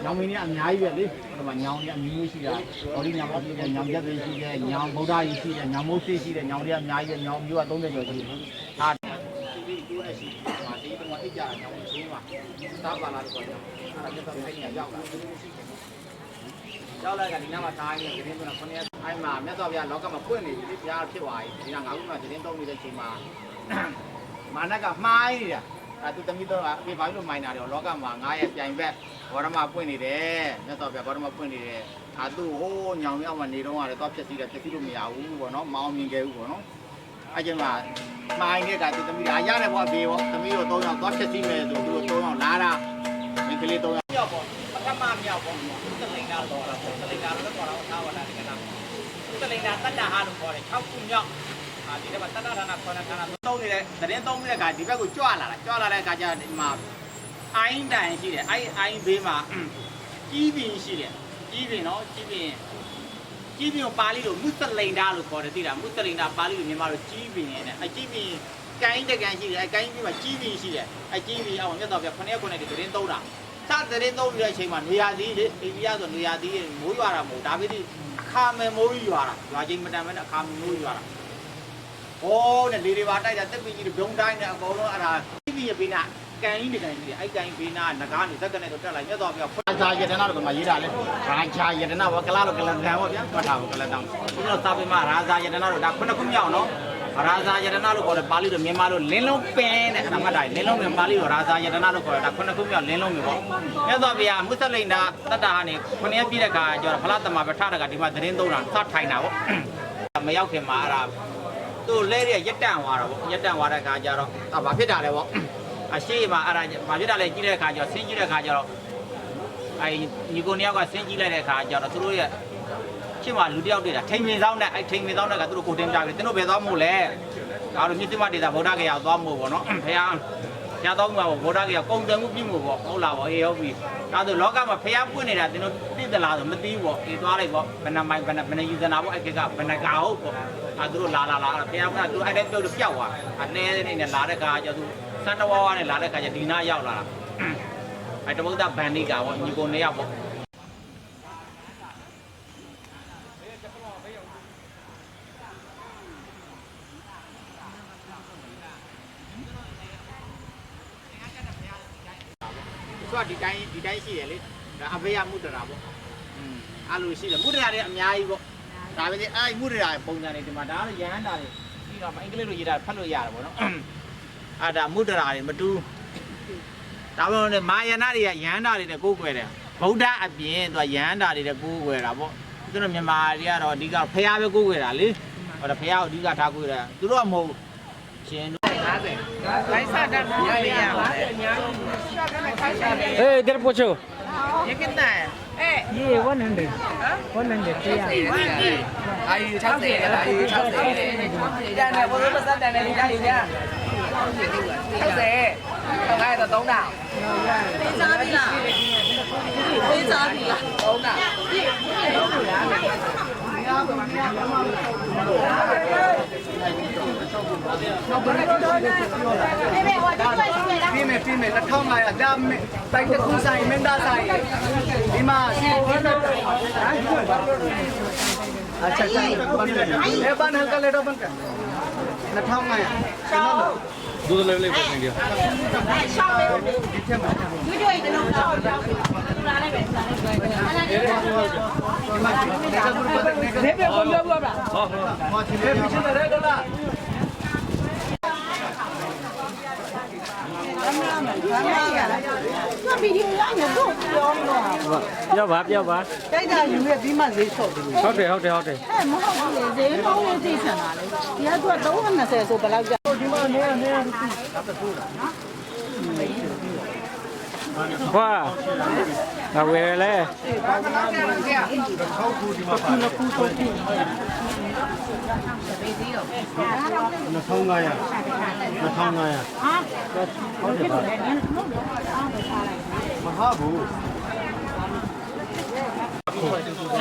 [SPEAKER 2] ညောင်မင်းကြီးအများကြီးပဲလေဟိုမှာညောင်ကြီးအမျိုးရှိတာဘောလီညောင်ပေါ့ရှိတယ်ညောင်ရက်တွေရှိတယ်ညောင်ဗုဒ္ဓကြီးရှိတယ်ညောင်မိုးရှိတယ်ညောင်တွေအများကြီးပဲညောင်မျိုးက30ကျော်ရှိတယ်ဟာဒီကျိုးနဲ့ရှိတယ်မှာဒီတော့အိတ်ကြညောင်ချင်းမှာသာပါလာလို့ပြောတယ်အဲ့ဒါကျတော့အဲ့ဒီရောက်လာရောက်လာကဒီနားမှာသားရင်းကတင်းကတော့9ရက်အဲ့မှာမြတ်စွာဘုရားလောကမှာပွင့်နေပြီဘုရားဖြစ်သွားပြီဒီကငါခုမှတင်းသုံးနေတဲ့ချိန်မှာမာနကမှားနေတာအဲ့သူတမိတော့အဖေဘာလို့မိုင်းတာလဲလောကမှာ9ရက်ပြိုင်ဘက်ဘောရမပွင့်နေတယ်မြတ်စွာဘုရားဘောရမပွင့်နေတယ်အာသူဟိုးညောင်မြောက်မှာနေတော့ရတယ်တော့ဖြစ်စီတယ်ဖြစ်စီလို့မရဘူးပေါ့နော်မအောင်မြင်ခဲ့ဘူးပေါ့နော်အဲ့ကျမှမိုင်းတဲ့ကသူသမီးအားရတယ်ပေါ့အဖေပေါ့သမီးတို့3ယောက်သွားဖြစ်စီမယ်ဆိုသူတို့3ယောက်လာတာမိကလေး3ယောက်မြောက်ပေါ့ပထမမြောက်ပေါ့သလိန်နာတော့တာသလိန်နာလို့ခေါ်တာသာဝလာဒီကနာသလိန်နာတတ္တဟာလို့ခေါ်တယ်6ခုမြောက်ဒီကမှာတတ္တဌာနခေါ်တဲ့ဌာနသုံးနေတဲ့သတင်းသုံးနေတဲ့ကဒီဘက်ကိုကြွလာတဲ့အခါကျဒီမှာအိုင်းတိုင်ရှိတယ်အိုင်းဘေးမှာကြီးပင်ရှိတယ်ကြီးပင်နော်ကြီးပင်ကိုပါဠိလိုမုသလိန်ဓာလို့ခေါ်တယ်သိလားမုသလိန်ဓာပါဠိလိုမြန်မာလိုကြီးပင်နဲ့အကြီးပင်ကိုင်းတကန်ရှိတယ်အကိုင်းပြီးမှကြီးပင်ရှိတယ်အကြီးပင်အောင်မြတ်တော်ပြ9ရက်9ရက်ဒီသတင်းသုံးတာစသတင်းသုံးတဲ့အချိန်မှာနေရာသီးလေအိန္ဒိယဆိုနေရာသီးမိုးရွာတာမဟုတ်ဒါပေမဲ့အခါမဲမိုးရွာတာရွာချင်းမတန်မဲ့အခါမဲမိုးရွာတာ ဘောနဲ့လေတွေပါတိုက်တာတက်ပင်းကြီးတွေဘုံတိုင်းနဲ့အကုန်လုံးအဲ့ဒါပြီးရပေးနာကန်ကြီးနေကန်ကြီးအဲ့ကန်ကြီးပေးနာငကားနေဇက်ကနေတော့တက်လိုက်မြတ်သွားပြရာဇာယတနာတို့ကမှရေးတာလေရာဇာယတနာဘောကလားလို့ကလန်တန်ပေါ့ဗျာမှတ်ထားဘူးကလန်တန်ဒီတော့စာပေမှာရာဇာယတနာတို့ဒါခုနှစ်ခုမြောက်နော်ရာဇာယတနာလို့ခေါ်တယ်ပါဠိလိုမြန်မာလိုလင်းလုံးပင်တဲ့အဲ့ဒါမှတ်တာလင်းလုံးပင်ပါဠိလိုရာဇာယတနာလို့ခေါ်တယ်ဒါခုနှစ်ခုမြောက်လင်းလုံးပင်ပေါ့မြတ်သွားပြမုသလိန်တာတတ္တာဟာနေခုနှစ်ရက်ပြည့်တဲ့ခါကျတော့ဖလားတမပထတကဒီမှာသတင်းသုံးတာစထိုင်တာပေါ့မရောက်ခင်မှာအဲ့ဒါသူ့လဲရရက်တန့်သွားတာပေါ့ရက်တန့်သွားတဲ့ခါကျတော့ဘာဖြစ်တာလဲပေါ့အရှိမအဲ့ဒါဘာဖြစ်တာလဲကြီးတဲ့ခါကျတော့ဆင်းကြီးတဲ့ခါကျတော့အဲ့ညီကိုနှစ်ယောက်ကဆင်းကြီးလိုက်တဲ့ခါကျတော့သူတို့ရဲ့ရှင်းမှာလူတယောက်တွေ့တာထိန်မင်းဆောင်နဲ့အဲ့ထိန်မင်းဆောင်နဲ့ကသူတို့ကိုတင်ပြပြီးသူတို့ဘယ်သွားမို့လဲဒါတို့မြစ်တမဒေတာဗုဒ္ဓဂယာသွားမို့ပေါ့နော်ဖះရတော့မှာဗုဒ္ဓဂယာကုံတယ်မှုပြမှုပေါ့ဟုတ်လားပေါ့အေးဟုတ်ပြီဒါဆိုလောကမှာဖះပွင့်နေတာကျွန်တော်သိသလားဆိုမသိဘူးပေါ့အေးသွားလိုက်ပေါ့ဘယ်နှမိုင်ဘယ်နှယူဇနာပေါ့အဲ့ကဘယ်နှကာဟုတ်ပေါ့အဲ့သူတို့လာဖះကသူအဲ့တဲ့ပြုတ်လို့ပြောက်သွားအနေနဲ့လာတဲ့ခါကျသူစံတဝါးနဲ့လာတဲ့ခါကျဒီနာရောက်လာတာအဲ့တမုဒ္ဒဗန္ဒီကာပေါ့ညီကိုနှစ်ယောက်ပေါ့ဆိုဒီတိုင်းရှိတယ်လေဒါအဘေယမုဒ္ဒရာပေါ့အဲ့လိုရှိတယ်မုဒ္ဒရာတွေအများကြီးပေါ့ဒါပဲလေအဲ့မုဒ္ဒရာပုံစံတွေဒီမှာဒါကတော့ရဟန္တာတွေပြီးတော့အင်္ဂလိပ်လိုရေးတာဖတ်လို့ရတယ်ပေါ့နော်အဲ့ဒါမုဒ္ဒရာတွေမတူဒါပေမဲ့မာယနာတွေကရဟန္တာတွေနဲ့ကိုးကွယ်တယ်ဗုဒ္ဓအပြင်သူကရဟန္တာတွေနဲ့ကိုးကွယ်တာပေါ့သူတို့မြန်မာတွေကတော့အဓိကဖះပဲကိုးကွယ်တာလေဟောဒါဖះကိုအဓိကထားကိုးကွယ်တာသူတို့ကမဟုတ်ရှင်တို့50လိုက်စားတယ်များရပါတယ်အများကြီး
[SPEAKER 6] Eh, इधर पूछो।
[SPEAKER 2] ये कितना है
[SPEAKER 6] ये 100 100 क्या
[SPEAKER 1] आई छाते này vô rất là này đi ra đi nha छाते không ai là tốn nào đi ra đi là tốn nào phim này là không lại là đam tay cái khu sai men đa sai đi mà अच्छा अच्छा ये बन हल्का लेटो बन कर là không này
[SPEAKER 9] दूध ले ले कर दिया
[SPEAKER 6] ပြောပါ
[SPEAKER 1] တိုက်တာယူရဲ့ပြီးမှဈေးချော့တယ်
[SPEAKER 6] ဟုတ်တယ်
[SPEAKER 1] မဟုတ်ဘူးဈေးကောင်းလေးသိချင်တာလေဒီကသူက320ဆိုဘယ်လောက်ကျဒီမှာနေ
[SPEAKER 6] ဝါငါဝယ်လဲ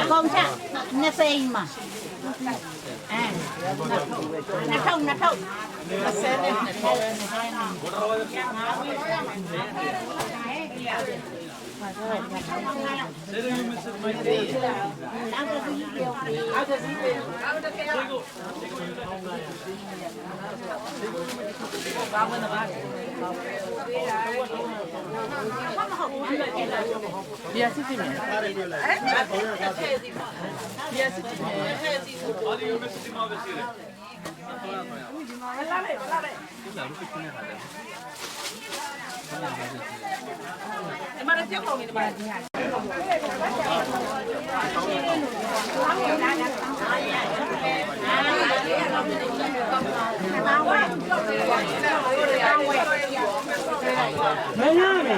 [SPEAKER 7] không chắc nó xây mà nó không
[SPEAKER 2] Hãy subscribe cho kênh Ghiền Mì Gõ để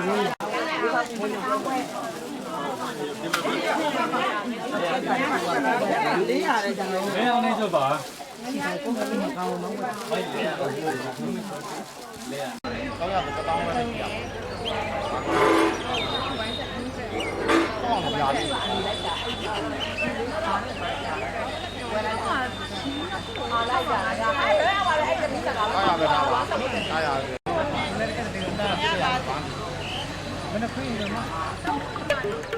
[SPEAKER 2] không bỏ lỡ